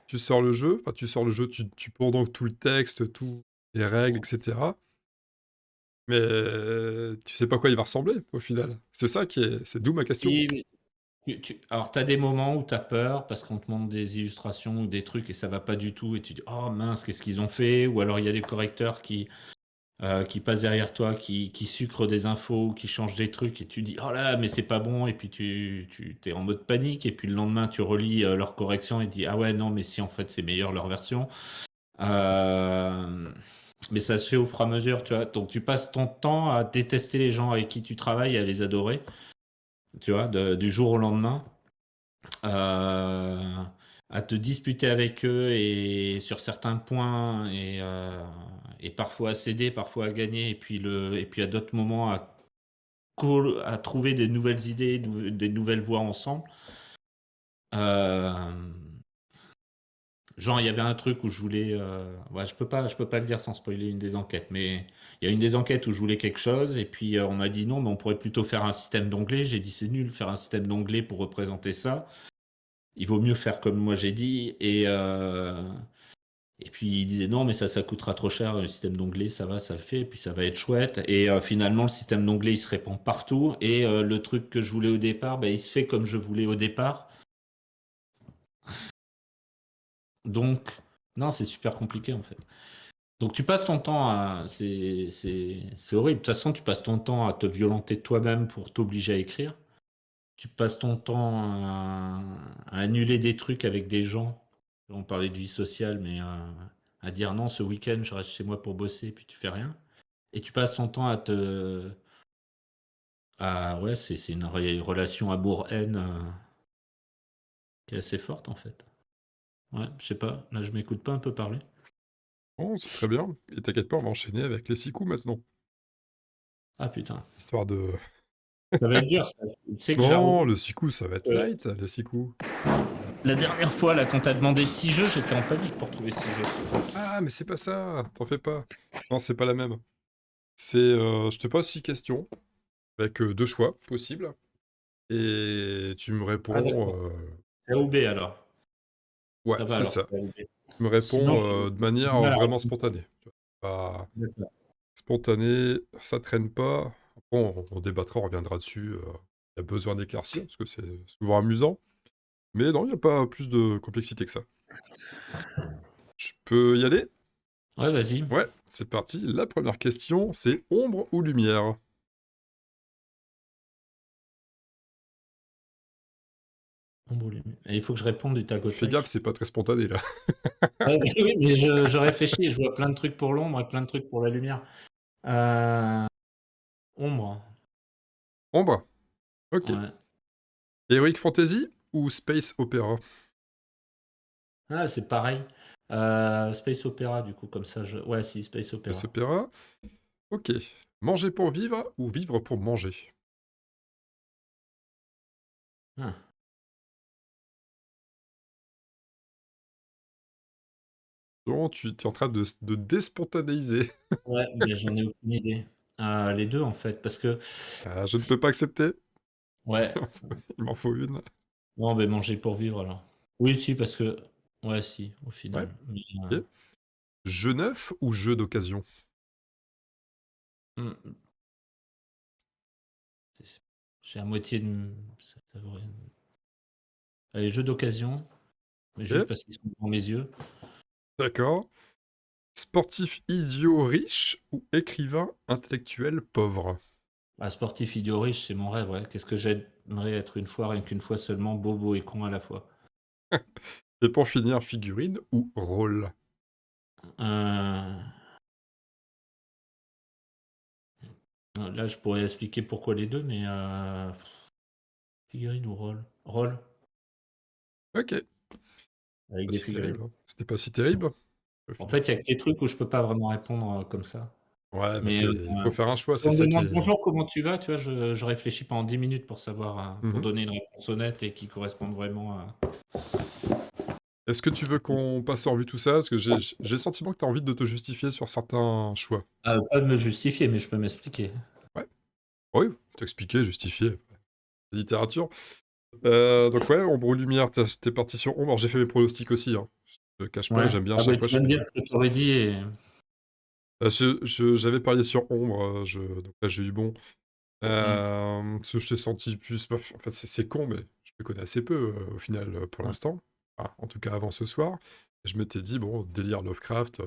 tu sors le jeu, enfin, tu sors le jeu, tu poses donc tout le texte, tout les règles, etc. Mais tu sais pas quoi il va ressembler au final. C'est d'où ma question. Et alors, t'as des moments où t'as peur parce qu'on te montre des illustrations ou des trucs et ça va pas du tout et tu dis oh mince, qu'est-ce qu'ils ont fait? Ou alors il y a des correcteurs qui passent derrière toi, qui sucrent des infos, qui changent des trucs et tu dis oh là là, mais c'est pas bon. Et puis tu t'es en mode panique et puis le lendemain tu relis leurs corrections et dis ah ouais, non, mais si en fait c'est meilleur leur version. Euh, Mais ça se fait au fur et à mesure, tu vois. Donc tu passes ton temps à détester les gens avec qui tu travailles et à les adorer, tu vois, du jour au lendemain. Euh, à te disputer avec eux et sur certains points et parfois à céder, parfois à gagner, et puis à d'autres moments à trouver des nouvelles idées, des nouvelles voies ensemble. Euh, Genre, il y avait un truc où je voulais. Ouais, je peux pas le dire sans spoiler une des enquêtes, mais il y a une des enquêtes où je voulais quelque chose, et puis on m'a dit non, mais on pourrait plutôt faire un système d'onglets. J'ai dit c'est nul, faire un système d'onglets pour représenter ça. Il vaut mieux faire comme moi j'ai dit. Et puis il disait non, mais ça coûtera trop cher, le système d'onglets, ça va, ça le fait, et puis ça va être chouette. Et finalement, le système d'onglets, il se répand partout, et le truc que je voulais au départ, ben, il se fait comme je voulais au départ. Donc, non, c'est super compliqué en fait. Donc tu passes ton temps à. C'est horrible. De toute façon, tu passes ton temps à te violenter toi-même pour t'obliger à écrire. Tu passes ton temps à annuler des trucs avec des gens. On parlait de vie sociale, mais à dire non, ce week-end, je reste chez moi pour bosser, puis tu fais rien. Et tu passes ton temps Ouais, c'est une relation amour-haine qui est assez forte en fait. Ouais, je sais pas. Là, je m'écoute pas un peu parler. Oh, c'est très bien. Et t'inquiète pas, on va enchaîner avec les 6 coups maintenant. Ah putain. Histoire de. Ça va être dur, ça. Tu sais que Non, Jaro, le 6 coups, ça va être light, les 6 coups. la dernière fois, là, quand t'as demandé 6 jeux, j'étais en panique pour trouver 6 jeux. Ah, mais c'est pas ça, t'en fais pas. Non, c'est pas la même. Je te pose 6 questions, avec 2 choix possibles, et tu me Ah, réponds. d'accord. C'est A ou B alors. Ouais, Ça va c'est alors, ça. c'est A ou B. Tu me Sinon, réponds j'ai de du manière mal à vraiment répondre. spontanée. Tu vois. Pas D'accord. spontané, ça traîne pas. Bon, on débattra, on reviendra dessus. Il y a besoin d'éclaircir, parce que c'est souvent amusant. Mais non, il n'y a pas plus de complexité que ça. Je peux y aller? Ouais, vas-y. Ouais, c'est parti. La première question, c'est ombre ou lumière? Et il faut que je réponde du tac au Fais gaffe, tac. c'est pas très spontané là. Ouais, oui, oui, mais je réfléchis, je vois plein de trucs pour l'ombre et plein de trucs pour la lumière. Euh, Ombre. Ombre? Ok. Ouais. Heroic Fantasy ou Space Opera? Ah, c'est pareil. Space Opera, du coup, comme ça, ouais, si, Space Space Opera. Opera. Ok. Manger pour vivre ou vivre pour manger? Ah, Non, tu es en train de déspontanéiser. ouais, mais j'en ai aucune idée. Les deux, en fait, parce que, Ah, je ne peux pas accepter. ouais, Il m'en faut une. non, mais manger pour vivre, alors. Oui, si, parce que, ouais, si, au Ouais, final. Mais, ok. Jeu neuf ou jeu d'occasion? hmm, j'ai à moitié de. Allez, jeux d'occasion, mais juste Ok, parce qu'ils sont devant mes yeux. d'accord. Sportif idiot riche ou écrivain intellectuel pauvre? Ah, sportif idiot riche, c'est mon rêve, ouais. Qu'est-ce que j'aimerais être une fois, rien qu'une fois seulement, bobo et con à la fois. Et pour finir, figurine ou rôle? Euh, Là, je pourrais expliquer pourquoi les deux, mais figurine ou rôle? Rôle, Ok, avec pas des si figurines. terrible, hein. C'était pas si terrible, au En final. fait, il y a que des trucs où je peux pas vraiment répondre comme ça. Ouais, bah Mais il faut faire un choix, si c'est on me ça qui demande est... bonjour, comment tu vas, tu vois, je réfléchis pendant 10 minutes pour savoir, pour Mhm. donner une réponse honnête et qui corresponde vraiment à. Est-ce que tu veux qu'on passe en revue tout ça? Parce que j'ai le sentiment que tu as envie de te justifier sur certains choix. Pas de me justifier, mais je peux m'expliquer. Ouais, oui, t'expliquer, justifier, littérature. Donc ouais, ombre ou lumière, t'es parti sur ombre. Alors j'ai fait mes pronostics aussi, hein. Je te cache pas, Ouais. j'aime bien à Ah bah chaque fois, tu je vas me fais dire des... ce que tu aurais dit et. J'avais parié sur ombre, donc là j'ai eu bon. Hmm. Parce que je t'ai senti plus... En fait, c'est con, mais je te connais assez peu, au final, pour Ouais. l'instant. Enfin, en tout cas, avant ce soir. Je m'étais dit, bon, délire Lovecraft.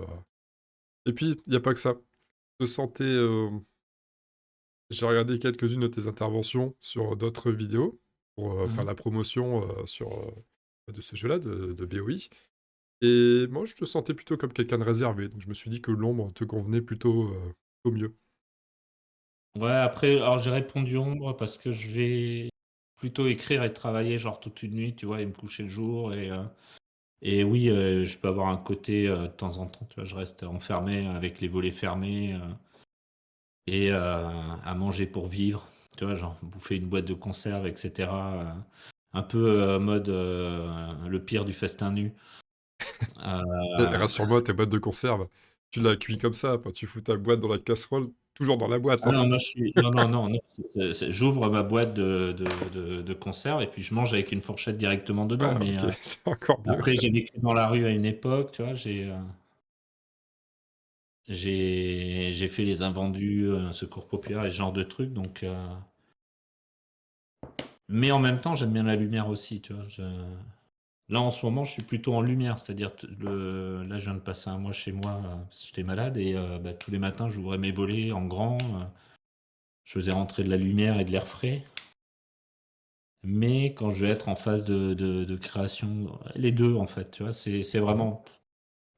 Et puis, il n'y a pas que ça. Je te sentais... J'ai regardé quelques-unes de tes interventions sur d'autres vidéos pour faire Mhm. la promotion de ce jeu-là, de BOI. Et moi, je te sentais plutôt comme quelqu'un de réservé. Donc, je me suis dit que l'ombre te convenait plutôt au mieux. Ouais, après, alors j'ai répondu ombre parce que je vais plutôt écrire et travailler genre toute une nuit, tu vois, et me coucher le jour. Et oui, je peux avoir un côté de temps en temps, tu vois, je reste enfermé avec les volets fermés et à manger pour vivre, tu vois, genre bouffer une boîte de conserve, etc. Un peu mode le pire du festin nu. Et Euh, rassure-moi, tes boîtes de conserve, tu l'as cuit comme ça. Enfin, tu fous ta boîte dans la casserole, toujours dans la boîte, Ah hein. non, moi je suis. Non, non, non, non. J'ouvre ma boîte de conserve et puis je mange avec une fourchette directement dedans. Ah, Mais ok, c'est encore mieux. après, j'ai vécu dans la rue à une époque, tu vois, j'ai fait les invendus, secours populaire et ce genre de trucs. Donc, mais en même temps, j'aime bien la lumière aussi, tu vois. Là, en ce moment, je suis plutôt en lumière, c'est-à-dire là, je viens de passer un mois chez moi, parce que j'étais malade et bah, tous les matins, j'ouvrais mes volets en grand, je faisais rentrer de la lumière et de l'air frais. Mais quand je vais être en phase de création, les deux en fait, tu vois, c'est Mhm. vraiment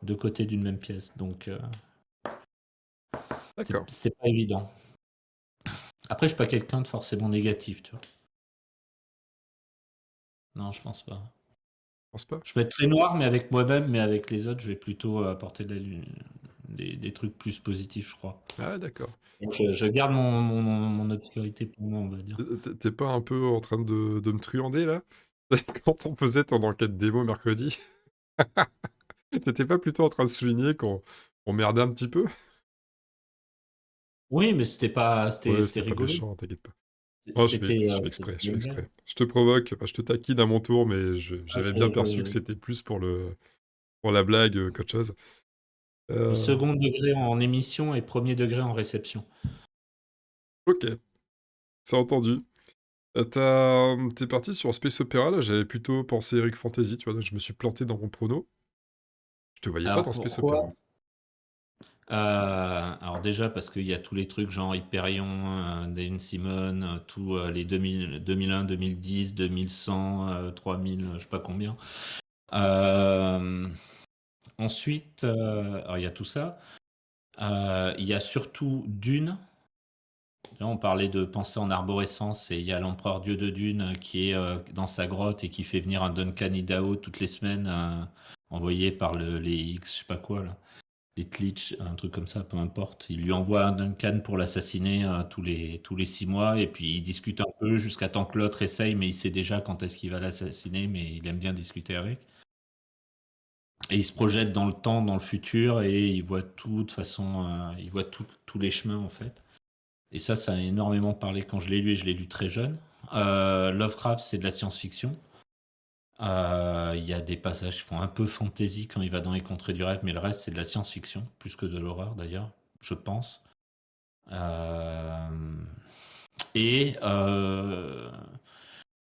deux côtés d'une même pièce. Donc D'accord. c'est pas évident. Après, je suis pas quelqu'un de forcément négatif, tu vois. Non, je pense pas. Je pense pas. Je peux être très noir, mais avec moi-même, mais avec les autres, je vais plutôt apporter des trucs plus positifs, je crois. Ah, d'accord. Donc, je garde mon obscurité pour moi, on va dire. T'es pas un peu en train de me truander, là? Quand on faisait ton enquête démo mercredi, t'étais pas plutôt en train de souligner qu'on merdait un petit peu? Oui, mais c'était pas, Ouais, c'était c'était pas rigolo. méchant, t'inquiète pas. Oh, C'était, je fais c'était exprès, je une fais blague. exprès. Je te provoque, enfin, je te taquine à mon tour, mais Ah, j'avais bien perçu que c'était plus pour la blague qu'autre chose. Je suis Euh, second degré en émission et premier degré en réception. ok, c'est entendu. T'es parti sur Space Opera, là, j'avais plutôt pensé Eric Fantasy, tu vois, donc je me suis planté dans mon prono. Je te voyais pas Alors dans Space pourquoi? Opera. Alors déjà parce qu'il y a tous les trucs genre Hyperion, Dane Simon, tous les 2000, 2001, 2010, 2100, 3000, je sais pas combien. Euh, Ensuite, alors il y a tout ça. Il y a surtout Dune Là, on parlait de penser en arborescence et il y a l'empereur Dieu de Dune qui est dans sa grotte et qui fait venir un Duncan Idaho toutes les semaines, envoyé par les X, je sais pas quoi, là. Les Tlitch, un truc comme ça, peu importe. Il lui envoie un Duncan pour l'assassiner tous les 6 mois et puis il discute un peu jusqu'à temps que l'autre essaye, mais il sait déjà quand est-ce qu'il va l'assassiner, mais il aime bien discuter avec. Et il se projette dans le temps, dans le futur et il voit tout de façon, il voit tous les chemins en fait. Et ça a énormément parlé quand je l'ai lu et je l'ai lu très jeune. Lovecraft, c'est de la science-fiction. Il y a des passages qui font un peu fantasy quand il va dans les contrées du rêve, mais le reste, c'est de la science-fiction, plus que de l'horreur d'ailleurs, je pense. Euh, et, euh,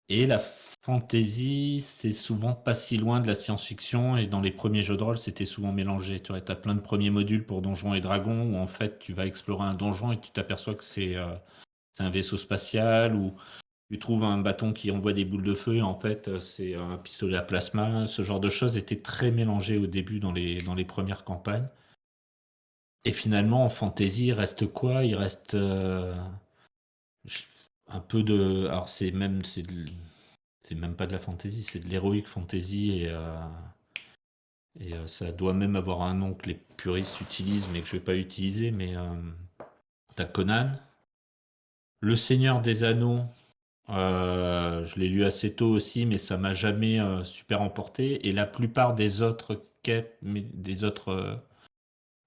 et la fantasy, c'est souvent pas si loin de la science-fiction, et dans les premiers jeux de rôle, c'était souvent mélangé. Tu vois, t'as plein de premiers modules pour Donjons et Dragons, où en fait, tu vas explorer un donjon et tu t'aperçois que c'est un vaisseau spatial, ou tu trouves un bâton qui envoie des boules de feu, et en fait, c'est un pistolet à plasma. Ce genre de choses était très mélangé au début dans les premières campagnes. Et finalement, en fantasy, il reste quoi? Il reste un peu de. Alors, c'est même pas de la fantasy, c'est de l'heroic fantasy, et ça doit même avoir un nom que les puristes utilisent, mais que je vais pas utiliser. Mais t'as Conan, Le Seigneur des Anneaux. Je l'ai lu assez tôt aussi, mais ça m'a jamais super emporté. Et la plupart des autres quêtes, des autres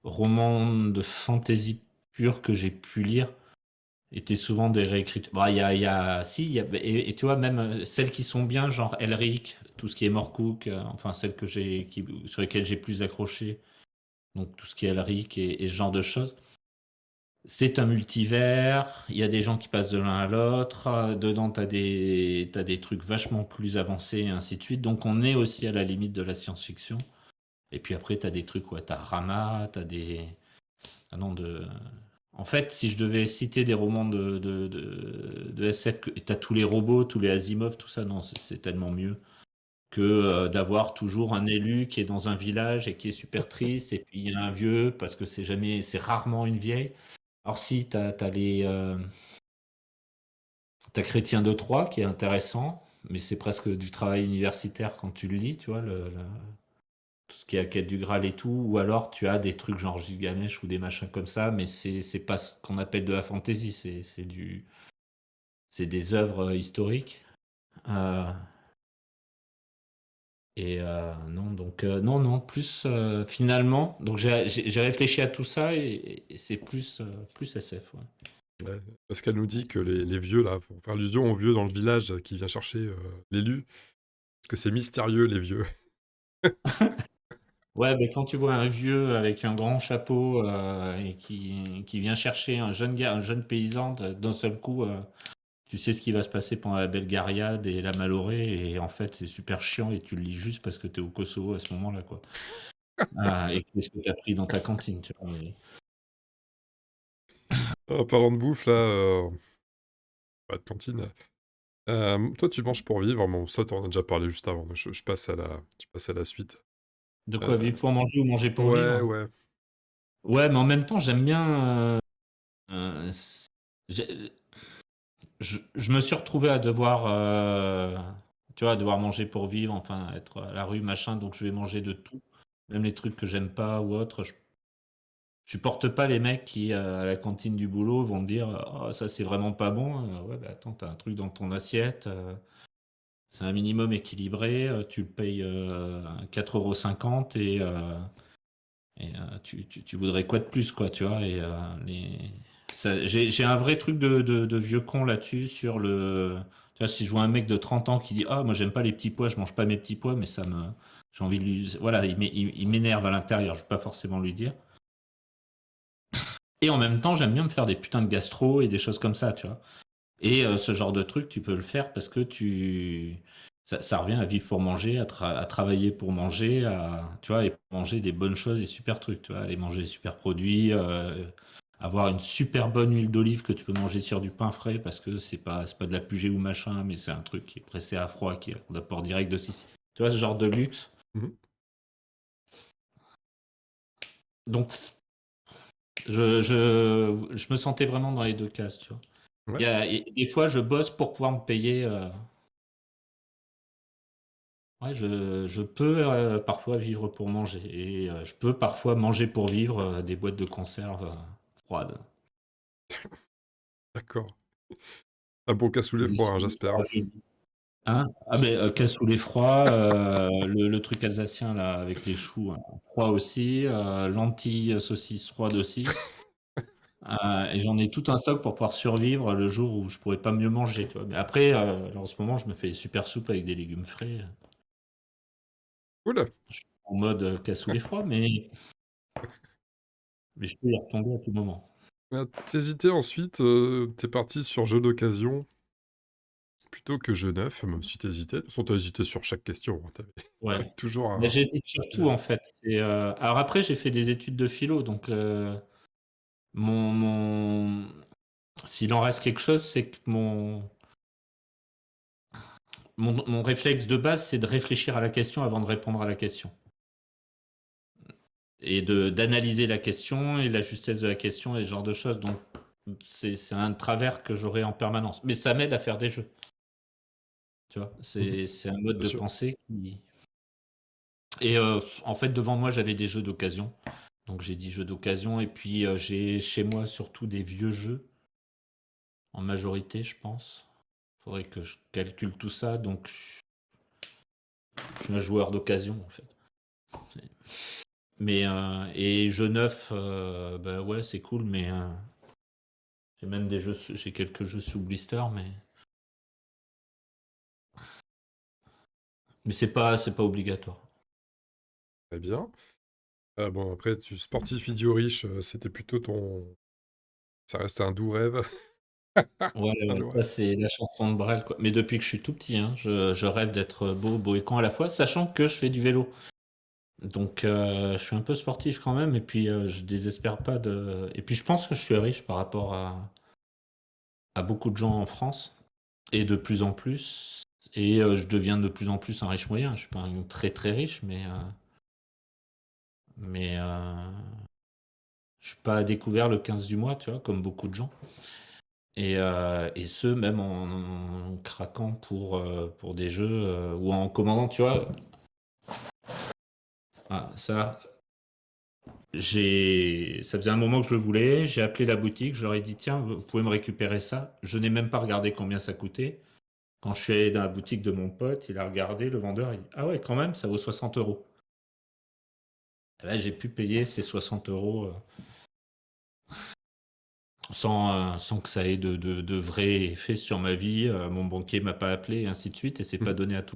romans de fantasy pure que j'ai pu lire étaient souvent des réécritures. Bah, si, et tu vois, même celles qui sont bien, genre Elric, tout ce qui est Morcook, enfin celles sur lesquelles j'ai plus accroché, donc tout ce qui est Elric et ce genre de choses. C'est un multivers, il y a des gens qui passent de l'un à l'autre, dedans t'as des trucs vachement plus avancés et ainsi de suite, donc on est aussi à la limite de la science-fiction. Et puis après t'as des trucs, ouais, t'as Rama, t'as des... Ah non, En fait, si je devais citer des romans de SF, t'as tous les robots, tous les Asimov, tout ça, non, c'est tellement mieux que d'avoir toujours un élu qui est dans un village et qui est super triste, et puis il y a un vieux, parce que c'est rarement une vieille. Alors si, t'as Chrétien de Troyes qui est intéressant, mais c'est presque du travail universitaire quand tu le lis, tu vois, tout ce qui est la quête du Graal et tout, ou alors tu as des trucs genre Gilgamesh ou des machins comme ça, mais c'est pas ce qu'on appelle de la fantasy, c'est des œuvres historiques. Euh, non, donc non, non, plus finalement, donc j'ai réfléchi à tout ça et c'est plus SF, ouais. Ouais, parce qu'elle nous dit que les vieux, là, pour faire allusion aux vieux dans le village qui vient chercher l'élu, parce que c'est mystérieux, les vieux. Ouais, mais quand tu vois un vieux avec un grand chapeau et qui vient chercher un jeune gars, un jeune paysan, d'un seul coup, tu sais ce qui va se passer pendant la Belgariade et la Malorée, et en fait, c'est super chiant et tu le lis juste parce que t'es au Kosovo à ce moment-là, quoi. Et que c'est ce que t'as pris dans ta cantine, tu vois. En parlant de bouffe, là, pas de cantine. Toi, tu manges pour vivre, bon, ça, t'en as déjà parlé juste avant, mais je passe à la suite. De quoi Euh, vivre pour manger ou manger pour ouais, vivre? ouais. Ouais, mais en même temps, j'aime bien. Euh, s- j'ai- je me suis retrouvé à devoir, tu vois, à devoir manger pour vivre, enfin, être à la rue, machin, donc je vais manger de tout, même les trucs que j'aime pas ou autre. Je supporte pas les mecs qui, à la cantine du boulot, vont me dire, oh, ça c'est vraiment pas bon. Ouais, bah attends, t'as un truc dans ton assiette, c'est un minimum équilibré, tu le payes 4,50 € et tu voudrais quoi de plus, quoi, tu vois. Et j'ai un vrai truc de vieux con là-dessus sur le. Tu vois, si je vois un mec de 30 ans qui dit ah, moi j'aime pas les petits pois, je mange pas mes petits pois, mais ça me. J'ai envie de lui. Voilà, il m'énerve à l'intérieur, je vais pas forcément lui dire. Et en même temps, j'aime bien me faire des putains de gastro et des choses comme ça, tu vois. Et ce genre de truc, tu peux le faire parce que ça revient à vivre pour manger, à travailler pour manger, tu vois, et manger des bonnes choses et super trucs, tu vois, aller manger des super produits, avoir une super bonne huile d'olive que tu peux manger sur du pain frais parce que c'est pas de la pugée ou machin, mais c'est un truc qui est pressé à froid, qui est en apport direct de Sicile. Tu vois, ce genre de luxe. Mhm. Donc, Je me sentais vraiment dans les deux cases, tu vois. Ouais, Et des fois, je bosse pour pouvoir me payer. Ouais, je peux parfois vivre pour manger. Et je peux parfois manger pour vivre des boîtes de conserve froides. d'accord. Un bon cassoulet froid, hein, j'espère. Hein? Ah, mais cassoulet froid, le truc alsacien là, avec les choux hein, froid aussi, lentilles, saucisses froides aussi. Et j'en ai tout un stock pour pouvoir survivre le jour où je pourrais pas mieux manger, tu vois. Mais après, là, en ce moment, je me fais des super soupes avec des légumes frais. Oula, Je suis en mode cassoulet froid, mais je peux y retomber à tout moment. t'hésitais ensuite, t'es parti sur jeu d'occasion plutôt que jeu neuf, même si t'hésitais. De toute façon, t'as hésité sur chaque question, hein, t'avais Ouais. toujours Mais un... j'hésite surtout en fait. Alors après, j'ai fait des études de philo, donc mon... s'il en reste quelque chose, c'est que mon réflexe de base, c'est de réfléchir à la question avant de répondre à la question. Et d'analyser la question et la justesse de la question et ce genre de choses. Donc, c'est un travers que j'aurai en permanence. Mais ça m'aide à faire des jeux. Tu vois, Mhm, c'est un mode bien de sûr. pensée qui. Et en fait, devant moi, j'avais des jeux d'occasion. Donc, j'ai dit jeux d'occasion. Et puis, j'ai chez moi surtout des vieux jeux, en majorité, je pense. Faudrait que je calcule tout ça. Donc, je suis un joueur d'occasion, en fait. Mais et jeu neuf, bah ouais, c'est cool, mais j'ai même des jeux, j'ai quelques jeux sous blister, mais c'est pas obligatoire. Très bien. Bon, après, tu sportif idiot riche, c'était plutôt ton... Ça reste un doux rêve. Ouais, Un ouais, doux ça rêve. c'est la chanson de Brel, quoi. Mais depuis que je suis tout petit, hein, je rêve d'être beau, beau et con à la fois, sachant que je fais du vélo. Donc je suis un peu sportif quand même, et puis je désespère pas de. Et puis je pense que je suis riche par rapport à beaucoup de gens en France, et de plus en plus. Et je deviens de plus en plus un riche moyen. Je suis pas un très très riche, mais je suis pas à découvert le 15 du mois, tu vois, comme beaucoup de gens. Et ce, même en craquant pour des jeux ou en commandant, tu vois. Ah, ça faisait un moment que je le voulais. J'ai appelé la boutique, je leur ai dit, tiens, vous pouvez me récupérer ça. Je n'ai même pas regardé combien ça coûtait. Quand je suis allé dans la boutique de mon pote, il a regardé, le vendeur, il dit, ah ouais, quand même, ça vaut 60 euros. Et là, j'ai pu payer ces 60 euros sans que ça ait de vrai effet sur ma vie. Mon banquier m'a pas appelé, et ainsi de suite, et c'est pas Mhm. donné à tout.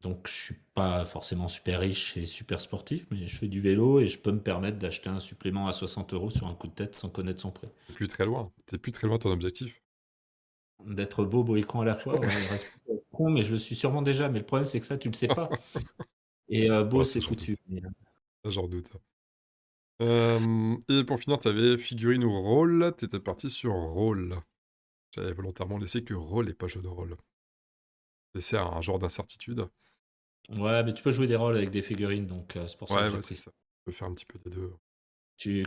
Donc je suis pas forcément super riche et super sportif, mais je fais du vélo et je peux me permettre d'acheter un supplément à 60 euros sur un coup de tête sans connaître son prix. T'es plus très loin. T'es plus très loin de ton objectif. D'être beau, beau et con à la fois, ouais, il reste plus qu'à être con, mais je le suis sûrement déjà. Mais le problème, c'est que ça, tu le sais pas. Et beau, Bon, ça, c'est j'en doute. foutu. Ça, j'en doute. Et pour finir, t'avais figurine ou rôle. T'étais parti sur rôle. J'avais volontairement laissé que rôle et pas jeu de rôle. Laissé un genre d'incertitude. Ouais, mais tu peux jouer des rôles avec des figurines, donc c'est pour ça que Ouais, j'ai ouais, c'est pris ça. ça. On peut faire un petit peu des deux.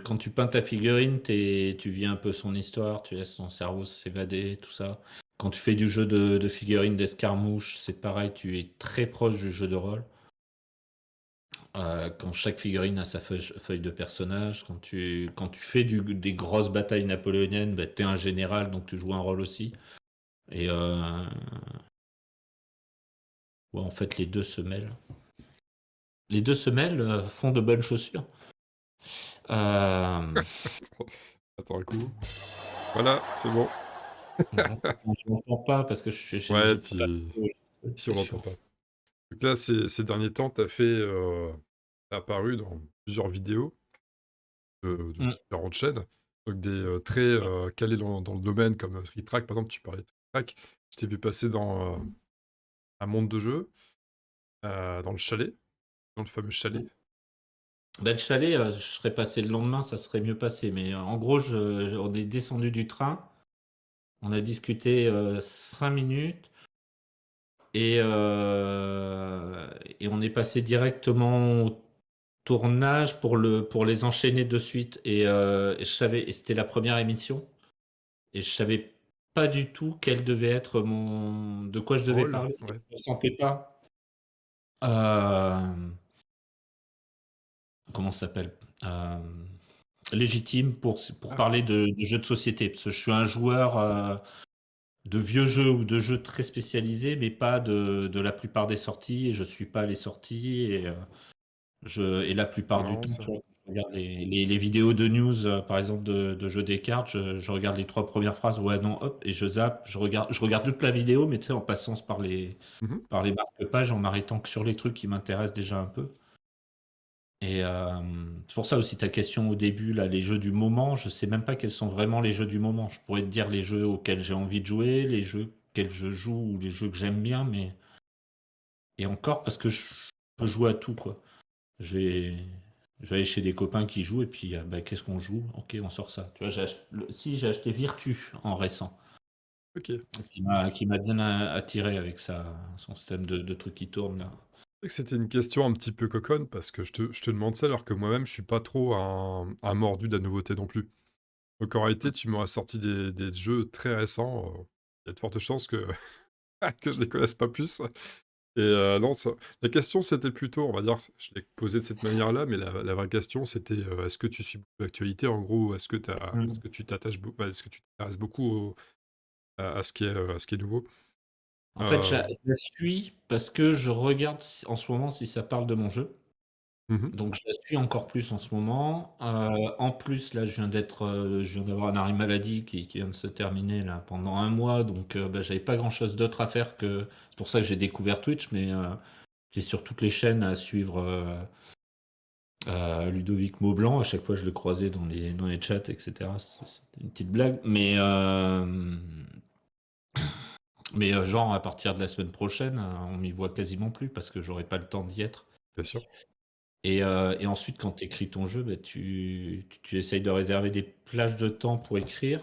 Quand tu peins ta figurine, tu vis un peu son histoire, tu laisses ton cerveau s'évader, tout ça. Quand tu fais du jeu de figurines d'escarmouche, c'est pareil, tu es très proche du jeu de rôle. Quand chaque figurine a sa feuille de personnage, quand tu fais des grosses batailles napoléoniennes, bah, t'es un général, donc tu joues un rôle aussi. Et ouais, en fait, les deux se mêlent. Les deux se mêlent, font de bonnes chaussures. Euh, Attends un coup. Voilà, c'est bon. je n'entends pas parce que Ouais, j'ai pas d'arrière, si on c'est n'entend chaud. pas. Donc là, ces derniers temps, t'as apparu dans plusieurs vidéos de Mm. différentes chaînes. Donc des très calés dans le domaine, comme Street Track, par exemple, tu parlais de Street Track. Je t'ai vu passer dans un monde de jeu, dans le chalet, dans le fameux chalet. Ben, le chalet, je serais passé le lendemain, ça serait mieux passé. Mais en gros, on est descendu du train, on a discuté 5 minutes. Et on est passé directement au tournage pour les enchaîner de suite. Et je savais, et c'était la première émission. Et je savais pas du tout quel devait être de quoi je devais Rôle, parler. ouais. Je me sentais pas. euh, Comment ça s'appelle? Euh, Légitime pour Ah, parler de jeux de société. Parce que je suis un joueur de vieux jeux ou de jeux très spécialisés, mais pas de la plupart des sorties. Et je suis pas les sorties. Et la plupart du marrant temps, ça. tu vois, je regarde les vidéos de news, par exemple, de jeux des cartes. Je regarde les 3 premières phrases. Ouais, non, hop, et je zappe. Je regarde toute la vidéo, mais tu sais, en passant Mhm. par les marque-pages, en m'arrêtant que sur les trucs qui m'intéressent déjà un peu. Et c'est pour ça aussi ta question au début, là, les jeux du moment, je sais même pas quels sont vraiment les jeux du moment. Je pourrais te dire les jeux auxquels j'ai envie de jouer, les jeux auxquels je joue ou les jeux que j'aime bien, mais et encore parce que je peux jouer à tout, quoi. Je vais, je vais aller chez des copains qui jouent et puis bah, qu'est-ce qu'on joue? Ok, on sort ça. Tu vois, si j'ai acheté Virtu en récent, Ok. C'est qui m'a bien attiré avec son système de trucs qui tournent là. vrai que c'était une question un petit peu coconne parce que je te demande ça alors que moi-même je suis pas trop un mordu de la nouveauté non plus. Donc en réalité, tu m'auras sorti des jeux très récents. Il y a de fortes chances que, que je les connaisse pas plus. Et non, la question c'était plutôt, on va dire, je l'ai posée de cette manière-là, mais la vraie question c'était est-ce que tu suis beaucoup l'actualité en gros, est-ce Mm. que tu t'attaches, est-ce que tu t'intéresses beaucoup à ce qui est, à ce qui est nouveau? En fait, Euh, je la suis parce que je regarde en ce moment si ça parle de mon jeu. mhm, Donc je la suis encore plus en ce moment. En plus, là, je viens d'avoir un arrêt maladie qui vient de se terminer là pendant un mois, donc bah, j'avais pas grand-chose d'autre à faire que. C'est pour ça que j'ai découvert Twitch, mais j'ai sur toutes les chaînes à suivre Ludovic Maublanc. À chaque fois, je le croisais dans les chats, etc. C'était une petite blague, mais genre à partir de la semaine prochaine, on m'y voit quasiment plus parce que j'aurai pas le temps d'y être. bien sûr. Et ensuite, quand tu écris ton jeu, bah, tu essayes de réserver des plages de temps pour écrire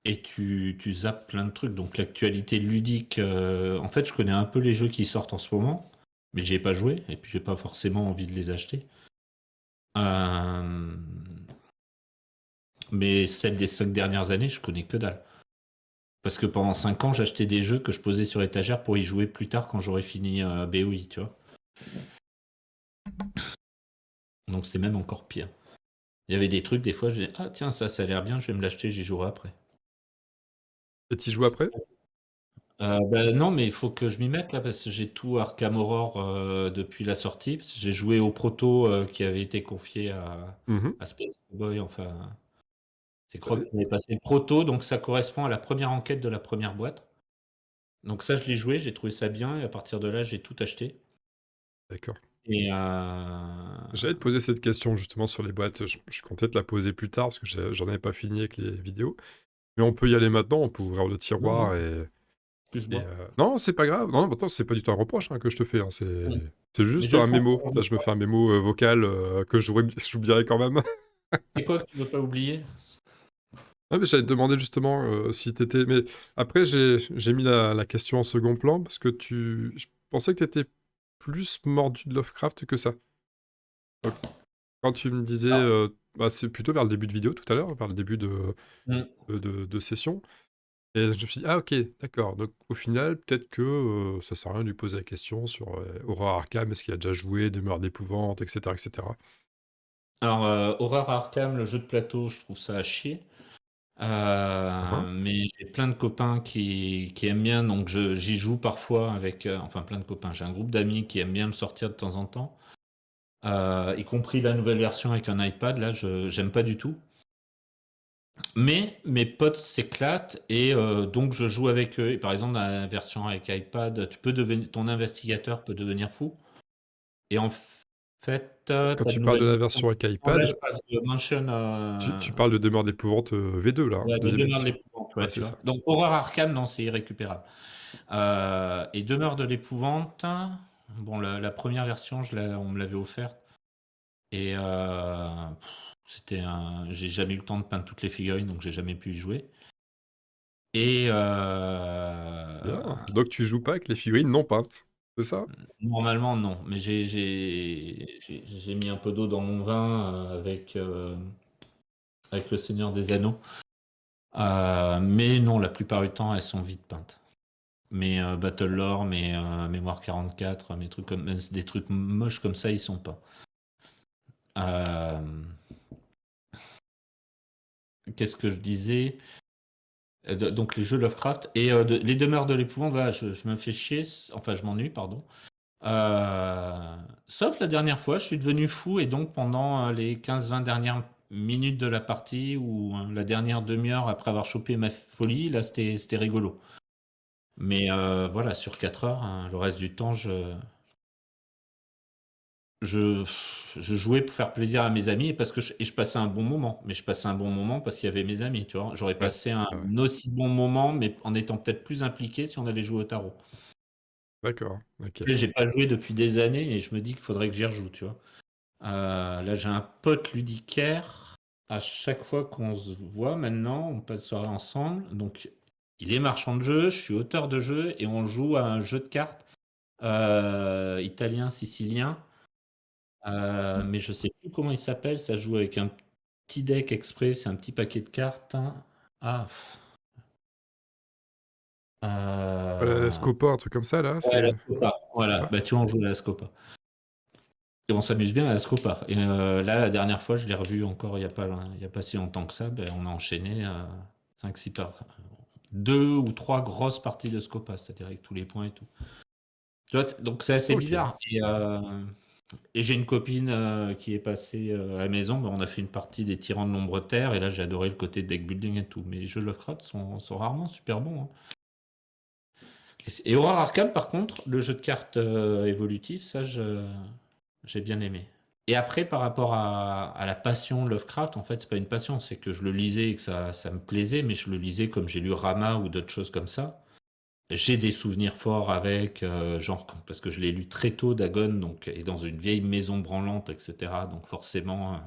et tu zappes plein de trucs. Donc l'actualité ludique, en fait, je connais un peu les jeux qui sortent en ce moment, mais j'y ai pas joué et puis j'ai pas forcément envie de les acheter. Euh, mais celles des 5 dernières années, je connais que dalle. Parce que pendant 5 ans, j'achetais des jeux que je posais sur étagère pour y jouer plus tard quand j'aurais fini BOI, tu vois. Donc c'était même encore pire. Il y avait des trucs, des fois, je disais, ah tiens, ça a l'air bien, je vais me l'acheter, j'y jouerai après. Et tu joues après? Bah, non, mais il faut que je m'y mette là parce que j'ai tout Arkham Horror depuis la sortie. Parce que j'ai joué au proto qui avait été confié Mhm. à Space Boy. Enfin, c'est Croc Ouais, qui m'avait passé le proto, donc ça correspond à la première enquête de la première boîte. Donc ça, je l'ai joué, j'ai trouvé ça bien et à partir de là, j'ai tout acheté. d'accord. Et J'allais te poser cette question justement sur les boîtes. Je comptais te la poser plus tard parce que j'en avais pas fini avec les vidéos. Mais on peut y aller maintenant, on peut ouvrir le non, tiroir non, et, excuse-moi. non, c'est pas grave. Non, attends, c'est pas du tout un reproche hein, que je te fais. Hein, Mm. c'est Mais juste je un pense mémo. Là, je me fais un mémo vocal que j'oublierai quand même. c'est quoi que tu veux pas oublier? Ah, mais j'allais te demander justement si t'étais. Mais après, j'ai mis la question en second plan parce que je pensais que t'étais plus mordu de Lovecraft que ça. Donc, quand tu me disais, Alors, bah, c'est plutôt vers le début de vidéo tout à l'heure, vers le début mm. de session. Et je me suis dit, ah ok, d'accord. Donc au final, peut-être que ça sert à rien de lui poser la question sur Horror Arkham, est-ce qu'il a déjà joué, Demeure d'épouvante, etc., etc. Alors, Horror Arkham, le jeu de plateau, je trouve ça à chier. Uhum. Mais j'ai plein de copains qui aiment bien, donc j'y joue parfois avec, enfin plein de copains. J'ai un groupe d'amis qui aiment bien le sortir de temps en temps, y compris la nouvelle version avec un iPad. Là, j'aime pas du tout. Mais mes potes s'éclatent et donc je joue avec eux. Et par exemple, dans la version avec iPad, ton investigateur peut devenir fou. Et en fait, Quand ta tu parles nouvelle de la mission. version avec Non, là, je iPad, passe de Mansion. tu parles de Demeure d'épouvante V2 là, hein, Ouais, de deuxième Demeure de édition. l'épouvante, Ouais, ouais, c'est tu ça. vois. Donc Horror Arkham, non, c'est irrécupérable. Et Demeure de l'épouvante, bon, la première version, on me l'avait offerte. Et j'ai jamais eu le temps de peindre toutes les figurines, donc j'ai jamais pu y jouer. Et Bien. Donc tu joues pas avec les figurines non peintes. C'est ça? Normalement, non, mais j'ai mis un peu d'eau dans mon vin avec le Seigneur des Anneaux. Mais non, la plupart du temps, elles sont vite peintes. Mes Battle Lore, mes Mémoire 44, mes trucs comme des trucs moches comme ça, ils sont pas. Euh, Qu'est-ce que je disais? Donc les jeux Lovecraft et les demeures de l'épouvante, voilà, je me fais chier, enfin je m'ennuie, pardon. Sauf la dernière fois, je suis devenu fou et donc pendant les 15-20 dernières minutes de la partie ou la dernière demi-heure après avoir chopé ma folie, là c'était rigolo. Mais voilà, sur 4 heures, hein, le reste du temps, je, je jouais pour faire plaisir à mes amis et parce que je passais un bon moment. Mais je passais un bon moment parce qu'il y avait mes amis, tu vois. J'aurais Ouais. passé un Ah ouais. aussi bon moment, mais en étant peut-être plus impliqué si on avait joué au tarot. D'accord, OK. J'ai pas joué depuis des années et je me dis qu'il faudrait que j'y rejoue, tu vois. Là, j'ai un pote ludicaire. À chaque fois qu'on se voit maintenant, on passe soirée ensemble. Donc, il est marchand de jeux, je suis auteur de jeux et on joue à un jeu de cartes italien, sicilien. Mais je sais plus comment il s'appelle. Ça joue avec un petit deck exprès, c'est un petit paquet de cartes, hein. Ah, Voilà, la euh, Scopa, un truc comme ça, là, ouais, la c'est Scopa. Voilà, ça? bah tu vois, on joue à la Scopa. Et on s'amuse bien à la Scopa. Et là, la dernière fois, je l'ai revu encore il y a pas si longtemps que ça. Ben, on a enchaîné 5-6 par 2 ou 3 grosses parties de Scopa, c'est-à-dire avec tous les points et tout. Tu vois, donc c'est assez OK. bizarre. Et j'ai une copine qui est passée à la maison. Ben, on a fait une partie des Tyrans de l'Ombre Terre. Et là, j'ai adoré le côté deck building et tout. Mais les jeux Lovecraft sont rarement super bons, hein. Et Horror Arkham, par contre, le jeu de cartes évolutif, ça, j'ai bien aimé. Et après, par rapport à la passion Lovecraft, en fait, c'est pas une passion, c'est que je le lisais et que ça me plaisait, mais je le lisais comme j'ai lu Rama ou d'autres choses comme ça. J'ai des souvenirs forts avec, genre, parce que je l'ai lu très tôt, Dagon, donc, et dans une vieille maison branlante, etc. Donc forcément.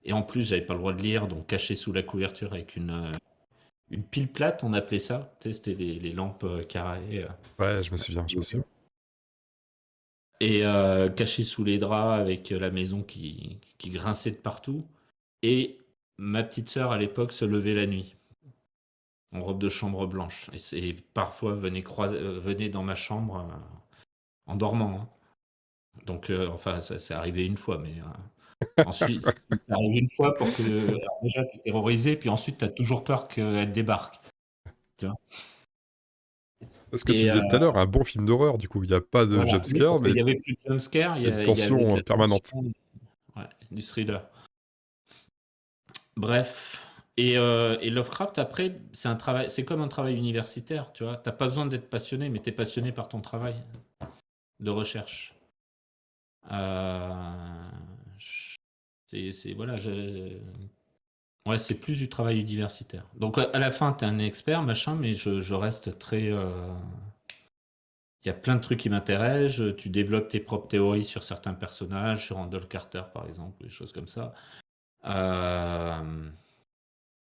Et en plus, j'avais pas le droit de lire, donc caché sous la couverture avec une pile plate, on appelait ça. Tu sais, c'était les lampes carrées. Ouais, je me souviens, je me souviens. Et caché sous les draps avec la maison qui grinçait de partout. Et ma petite sœur à l'époque se levait la nuit en robe de chambre blanche et parfois venait dans ma chambre en dormant, hein. Donc enfin ça arrivé une fois, mais ensuite ça arrive une fois pour que alors déjà t'es terrorisé, puis ensuite t'as toujours peur qu'elle débarque, tu vois. Ce que tu Et disais tout à l'heure, un bon film d'horreur, du coup, il y a pas de voilà, oui, jumpscare, parce mais qu'il y avait plus de jumpscare, il y a une il y avait de tension, la permanente. tension, ouais, du thriller. Bref. Et Lovecraft, après, c'est un travail, c'est comme un travail universitaire, tu vois. T'as pas besoin d'être passionné, mais t'es passionné par ton travail de recherche. Euh, voilà, ouais, c'est plus du travail universitaire. Donc à la fin, t'es un expert, machin, mais je reste très. Il y a plein de trucs qui m'intéressent. Tu développes tes propres théories sur certains personnages, sur Randall Carter par exemple, des choses comme ça. Euh,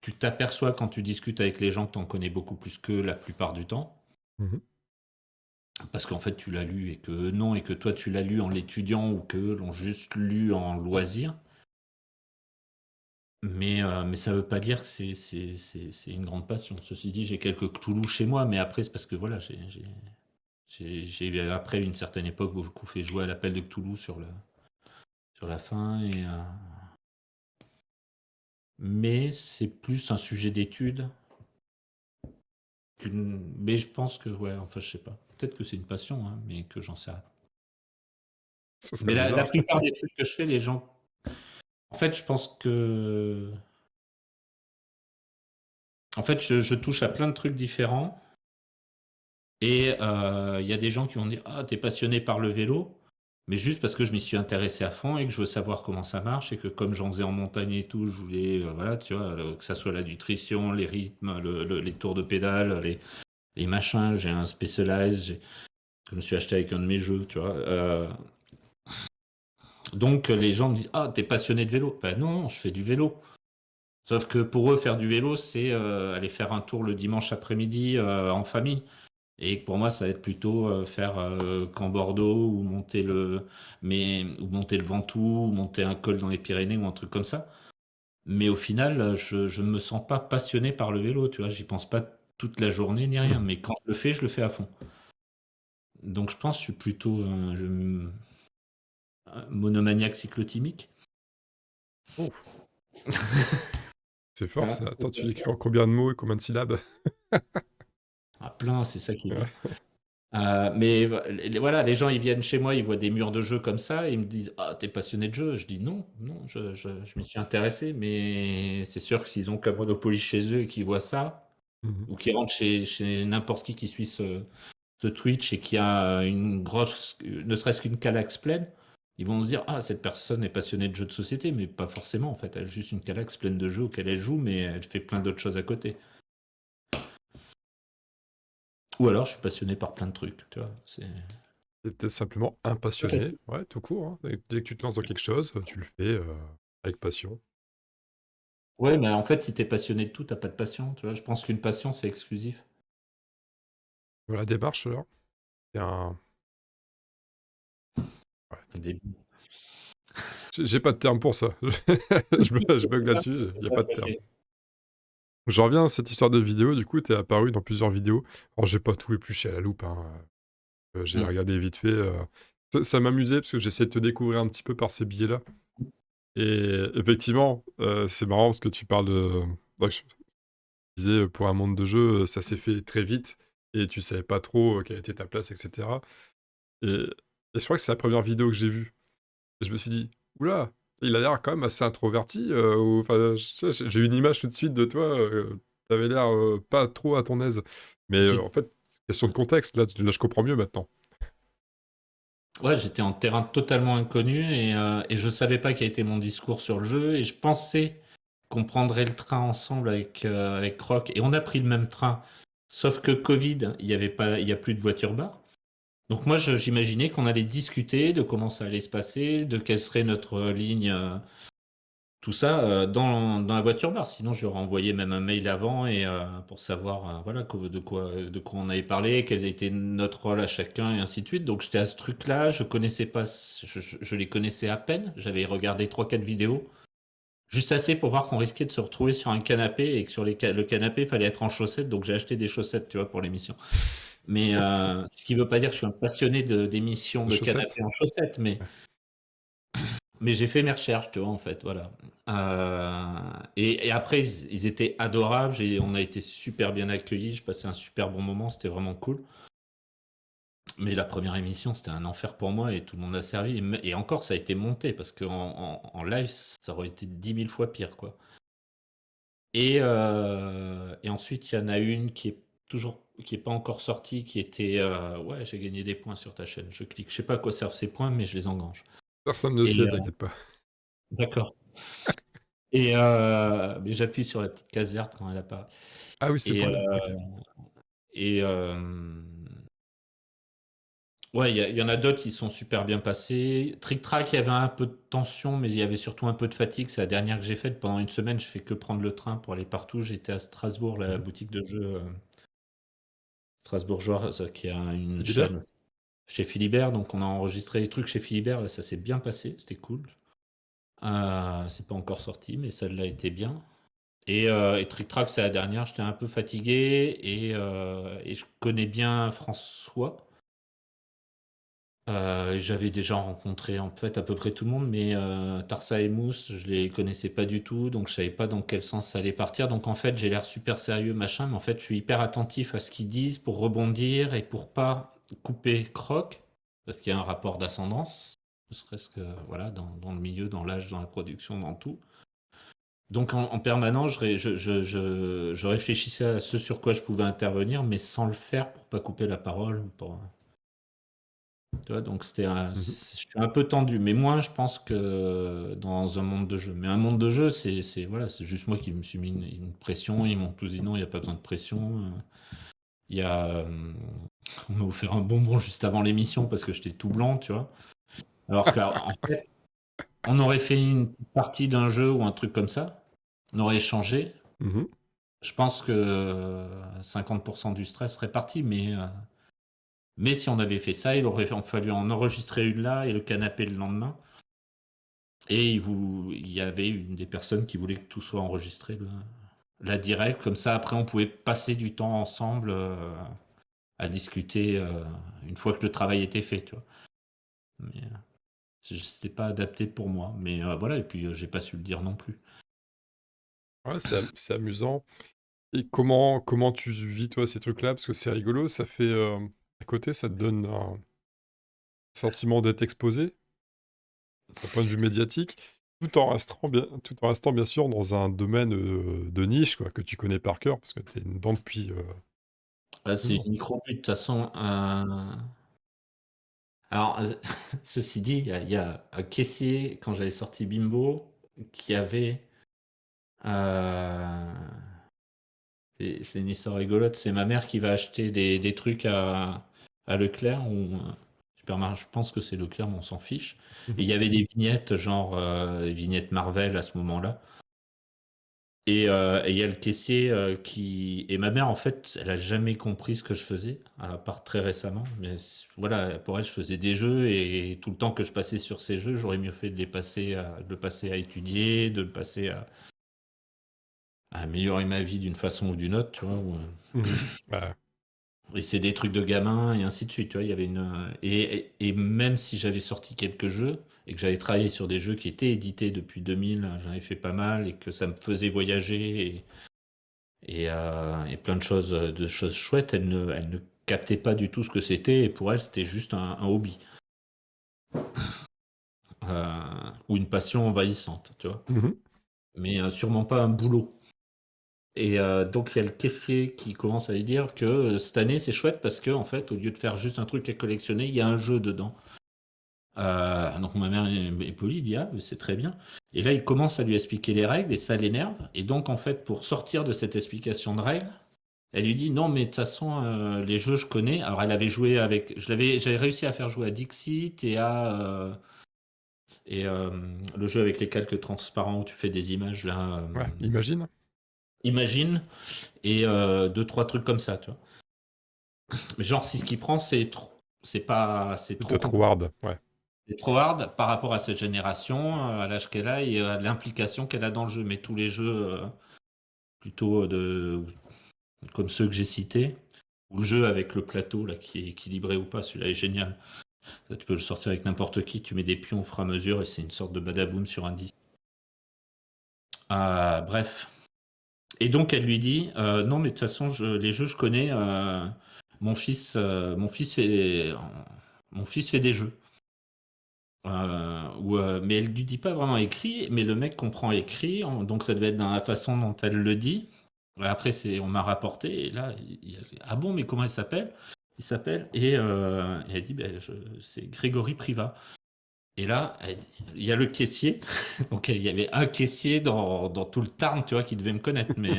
Tu t'aperçois quand tu discutes avec les gens que tu en connais beaucoup plus qu'eux la plupart du temps. Mmh. Parce qu'en fait, tu l'as lu et que non, et que toi, tu l'as lu en l'étudiant ou qu'eux l'ont juste lu en loisir. Mais ça veut pas dire que c'est une grande passion. Ceci dit, j'ai quelques Cthulhu chez moi, mais après, c'est parce que voilà, j'ai après une certaine époque beaucoup fait jouer à l'appel de Cthulhu sur la fin. Mais c'est plus un sujet d'étude mais je pense que, ouais, enfin, je sais pas. Peut-être que c'est une passion, hein, mais que j'en sais rien. Ça serait Mais la bizarre. plupart des trucs que je fais, les gens. En fait, je pense que. En fait, je touche à plein de trucs différents. Et il y a des gens qui vont dire: Ah, t'es passionné par le vélo. Mais juste parce que je m'y suis intéressé à fond et que je veux savoir comment ça marche. Et que comme j'en faisais en montagne et tout, je voulais, voilà, tu vois, que ça soit la nutrition, les rythmes, les tours de pédale, les machins. J'ai un Specialized que je me suis acheté avec un de mes jeux, tu vois. Donc les gens me disent: Ah, t'es passionné de vélo. Ben non, je fais du vélo. Sauf que pour eux, faire du vélo, c'est aller faire un tour le dimanche après-midi en famille. Et pour moi, ça va être plutôt faire Camp Bordeaux ou monter le Ventoux, ou monter un col dans les Pyrénées ou un truc comme ça. Mais au final, je ne me sens pas passionné par le vélo, tu vois. J'y pense pas toute la journée ni rien. Mhm. Mais quand je le fais à fond. Donc je pense que je suis plutôt un monomaniaque cyclotimique. Oh, c'est fort Voilà. ça. Attends, tu l'écris en combien de mots et combien de syllabes? Ah, plein, c'est ça qui est bien. Ouais. Mais voilà, les gens ils viennent chez moi, ils voient des murs de jeux comme ça, et ils me disent ah t'es passionné de jeu. Je dis non, non, je m'y suis intéressé, mais c'est sûr que s'ils ont qu'un Monopoly chez eux et qu'ils voient ça, Mhm. ou qu'ils rentrent chez n'importe qui suit ce Twitch et qui a une grosse, ne serait-ce qu'une Kallax pleine, ils vont se dire ah cette personne est passionnée de jeux de société, mais pas forcément en fait, elle a juste une Kallax pleine de jeux auxquels elle joue, mais elle fait plein d'autres choses à côté. Ou alors je suis passionné par plein de trucs, tu vois. C'est T'es peut-être simplement un pas passionné, facile. ouais, tout court, hein. Dès que tu te lances dans quelque chose, tu le fais avec passion. Ouais, mais en fait, si t'es passionné de tout, t'as pas de passion. Tu vois, je pense qu'une passion, c'est exclusif. Voilà la démarche, alors. C'est un... ouais. Des- J'ai pas de terme pour ça. Je bug là-dessus, il n'y a Pas pas de terme. facile. Je reviens à cette histoire de vidéo, du coup, t'es apparu dans plusieurs vidéos. Alors, j'ai pas tout épluché à la loupe, hein. J'ai Mm. regardé vite fait. Ça m'amusait parce que j'essaie de te découvrir un petit peu par ces biais-là. Et effectivement, c'est marrant parce que tu parles de. Ouais, je disais, pour un monde de jeu, ça s'est fait très vite et tu savais pas trop quelle était ta place, etc. Et, et je crois que c'est la première vidéo que j'ai vue. Et je me suis dit, oula, il a l'air quand même assez introverti. Enfin, j'ai eu une image tout de suite de toi. T'avais l'air pas trop à ton aise. Mais en fait, question de contexte, là, je comprends mieux maintenant. Ouais, j'étais en terrain totalement inconnu et je savais pas quel était mon discours sur le jeu et je pensais qu'on prendrait le train ensemble avec Croc et on a pris le même train. Sauf que Covid, il y a plus de voiture bar. Donc moi, j'imaginais qu'on allait discuter de comment ça allait se passer, de quelle serait notre ligne tout ça dans la voiture bar. Sinon, j'aurais envoyé même un mail avant et pour savoir voilà de quoi on avait parlé, quel était notre rôle à chacun et ainsi de suite. Donc j'étais à ce truc-là, je connaissais pas, je les connaissais à peine. J'avais regardé trois quatre vidéos, juste assez pour voir qu'on risquait de se retrouver sur un canapé et que sur le canapé, il fallait être en chaussettes. Donc j'ai acheté des chaussettes, tu vois, pour l'émission. Mais ce qui veut pas dire que je suis un passionné d'émissions Les de chaussettes? canapé en chaussettes, Ouais. mais j'ai fait mes recherches, tu vois, en fait, voilà. Et après, ils étaient adorables. On a été super bien accueillis. J'ai passé un super bon moment. C'était vraiment cool. Mais la première émission, c'était un enfer pour moi et tout le monde a servi. Et encore, ça a été monté parce qu'en live, ça aurait été 10 000 fois pire, quoi. Et ensuite, il y en a une qui est pas encore sortie, qui était, ouais, j'ai gagné des points sur ta chaîne. Je clique. Je sais pas à quoi servent ces points, mais je les engrange. Personne ne Et sait, t'inquiète pas. d'accord. Mais j'appuie sur la petite case verte quand elle apparaît. Ah oui, c'est Et, pour euh, elle. Ok. et ouais, il y en a d'autres qui sont super bien passés. Trick Track, il y avait un peu de tension, mais il y avait surtout un peu de fatigue. C'est la dernière que j'ai faite. Pendant une semaine, je fais que prendre le train pour aller partout. J'étais à Strasbourg, la Mhm. boutique de jeux strasbourgeoise, qui a une Philibert? chaîne chez Philibert. Donc, on a enregistré les trucs chez Philibert. Là, ça s'est bien passé. C'était cool. C'est pas encore sorti, mais ça l'a été bien. Et Trick Track, c'est la dernière. J'étais un peu fatigué et je connais bien François. J'avais déjà rencontré en fait à peu près tout le monde, mais Tarsa et Mousse, je les connaissais pas du tout, donc je savais pas dans quel sens ça allait partir. Donc en fait, j'ai l'air super sérieux, machin, mais en fait, je suis hyper attentif à ce qu'ils disent pour rebondir et pour pas couper Croc, parce qu'il y a un rapport d'ascendance, ne serait-ce que voilà, dans le milieu, dans l'âge, dans la production, dans tout. Donc en permanence, je réfléchissais à ce sur quoi je pouvais intervenir, mais sans le faire pour pas couper la parole. Tu vois, donc Mhm. je suis un peu tendu, mais moins je pense que dans un monde de jeu. Mais un monde de jeu, voilà, c'est juste moi qui me suis mis une pression. Ils m'ont tous dit non, il n'y a pas besoin de pression. Il y a, on m'a offert un bonbon juste avant l'émission parce que j'étais tout blanc, tu vois. Alors qu'en fait, on aurait fait une partie d'un jeu ou un truc comme ça, on aurait échangé. Mhm. Je pense que 50% du stress serait parti, mais si on avait fait ça, il aurait fallu en enregistrer une là et le canapé le lendemain. Et il y avait une des personnes qui voulait que tout soit enregistré, la direct, comme ça après on pouvait passer du temps ensemble à discuter une fois que le travail était fait, tu vois. Mais c'était pas adapté pour moi, mais voilà, et puis j'ai pas su le dire non plus. Ouais, c'est amusant. Et comment tu vis, toi, ces trucs-là? Parce que c'est rigolo, ça fait, à côté, ça te donne un sentiment d'être exposé, d'un point de vue médiatique, tout en restant bien sûr dans un domaine, de niche, quoi, que tu connais par cœur, parce que tu es dedans depuis, C'est toujours. une micro-but, de toute façon. Alors, ceci dit, il y a un caissier, quand j'avais sorti Bimbo, qui avait... euh, c'est une histoire rigolote, c'est ma mère qui va acheter des trucs à Leclerc, ou supermarché, je pense que c'est Leclerc, mais on s'en fiche. Et il Mmh. y avait des vignettes, genre des vignettes Marvel à ce moment-là. Et il y a le caissier qui... Et ma mère, en fait, elle a jamais compris ce que je faisais, à part très récemment. Mais voilà, pour elle, je faisais des jeux et tout le temps que je passais sur ces jeux, j'aurais mieux fait de le passer à étudier, de le passer à améliorer ma vie d'une façon ou d'une autre, tu vois. Mmh. Bah, Et c'est des trucs de gamin et ainsi de suite, tu vois. Il y avait et même si j'avais sorti quelques jeux et que j'avais travaillé sur des jeux qui étaient édités depuis 2000, j'en avais fait pas mal et que ça me faisait voyager et plein de choses chouettes, elle ne captait pas du tout ce que c'était, et pour elle, c'était juste un hobby ou une passion envahissante, tu vois. mmh. Mais sûrement pas un boulot. Et donc, il y a le caissier qui commence à lui dire que cette année, c'est chouette parce que, en fait, au lieu de faire juste un truc à collectionner, il y a un jeu dedans. Donc, ma mère est polie, il dit ah, mais c'est très bien. Et là, il commence à lui expliquer les règles et ça l'énerve. Et donc, en fait, pour sortir de cette explication de règles, elle lui dit non, mais de toute façon, les jeux, je connais. Alors, elle avait joué avec. J'avais réussi à faire jouer à Dixit et le jeu avec les calques transparents où tu fais des images là. Ouais, imagine. Imagine et deux trois trucs comme ça, tu vois. Mais genre, si ce qu'il prend, c'est trop C'est trop compliqué. hard, ouais. C'est trop hard par rapport à cette génération, à l'âge qu'elle a et à l'implication qu'elle a dans le jeu. Mais tous les jeux plutôt comme ceux que j'ai cités, ou le jeu avec le plateau là qui est équilibré ou pas, celui-là est génial. Ça, tu peux le sortir avec n'importe qui, tu mets des pions au fur et à mesure et c'est une sorte de badaboom sur un disque. Bref. Et donc elle lui dit non mais de toute façon les jeux je connais. Mon fils fait des jeux. Mais elle lui dit pas vraiment écrit, mais le mec comprend écrit, donc ça devait être dans la façon dont elle le dit. Après, on m'a rapporté, et là, ah bon, mais comment il s'appelle? Il s'appelle, et elle dit, ben, c'est Grégory Privat. Et là, il y a le caissier, donc il y avait un caissier dans tout le Tarn, tu vois, qui devait me connaître, mais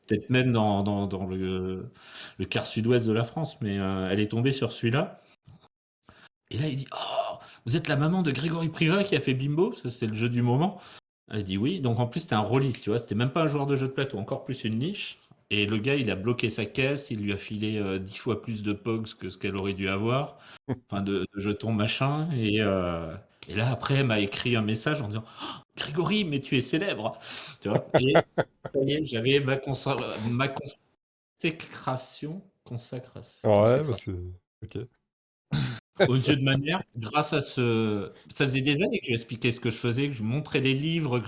peut-être même dans le quart sud-ouest de la France, mais elle est tombée sur celui-là. Et là, il dit, oh, vous êtes la maman de Grégory Privat qui a fait Bimbo? Ça, c'était le jeu du moment. Elle dit oui. Donc en plus, c'était un rôliste, tu vois. C'était même pas un joueur de jeu de plateau, encore plus une niche. Et le gars, il a bloqué sa caisse, il lui a filé 10 fois plus de pogs que ce qu'elle aurait dû avoir. Enfin, de jetons machin. Et là, après, elle m'a écrit un message en disant oh, Grégory, mais tu es célèbre. Tu vois. Et ça y est, j'avais ma consécration. Ouais, bah, Consécration c'est OK. aux Ça yeux de ma mère, grâce à ce. Ça faisait des années que je lui expliquais ce que je faisais, que je lui montrais les livres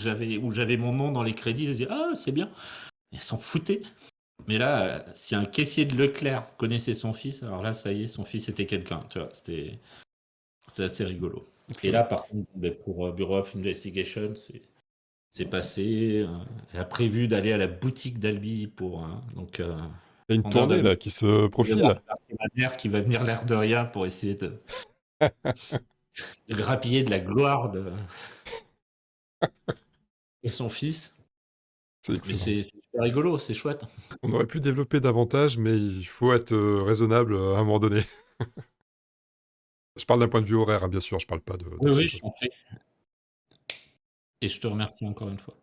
où j'avais mon nom dans les crédits. Elle disait ah, c'est bien. Et elle s'en foutait. Mais là, si un caissier de Leclerc connaissait son fils, alors là, ça y est, son fils était quelqu'un. Tu vois, c'est assez rigolo. Et là, excellent. par contre, ben, pour Bureau of Investigation, c'est passé. Elle a prévu d'aller à la boutique d'Albi pour donc Il y a une vendeur tournée d'Albi. là qui se Je vais devoir profile. faire ma mère qui va venir l'air de rien pour essayer de grappiller de la gloire de son fils. C'est Mais excellent. c'est super rigolo, c'est chouette. On aurait pu développer davantage, mais il faut être, raisonnable, à un moment donné. Je parle d'un point de vue horaire, hein, bien sûr, je parle pas Oui, d'autre oui, chose. je t'en prie. Et je te remercie encore une fois.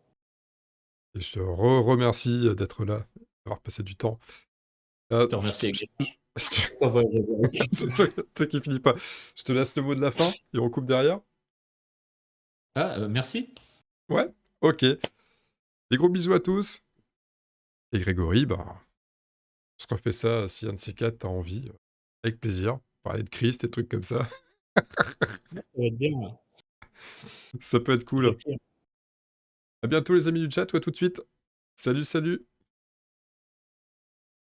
Et je te remercie, d'être là. d'avoir passé du temps. Je te remercie également. Au revoir, Frédéric. C'est toi qui finis pas. Je te laisse le mot de la fin et on coupe derrière. Ah, merci. Ouais, ok. Des gros bisous à tous. Et Grégory, bah, on se refait ça si un de ces quatre t'as envie. Avec plaisir. Parler de Christ et trucs comme ça. Ça va être bien. Ça peut être cool. À bientôt les amis du chat, toi tout de suite. Salut, salut.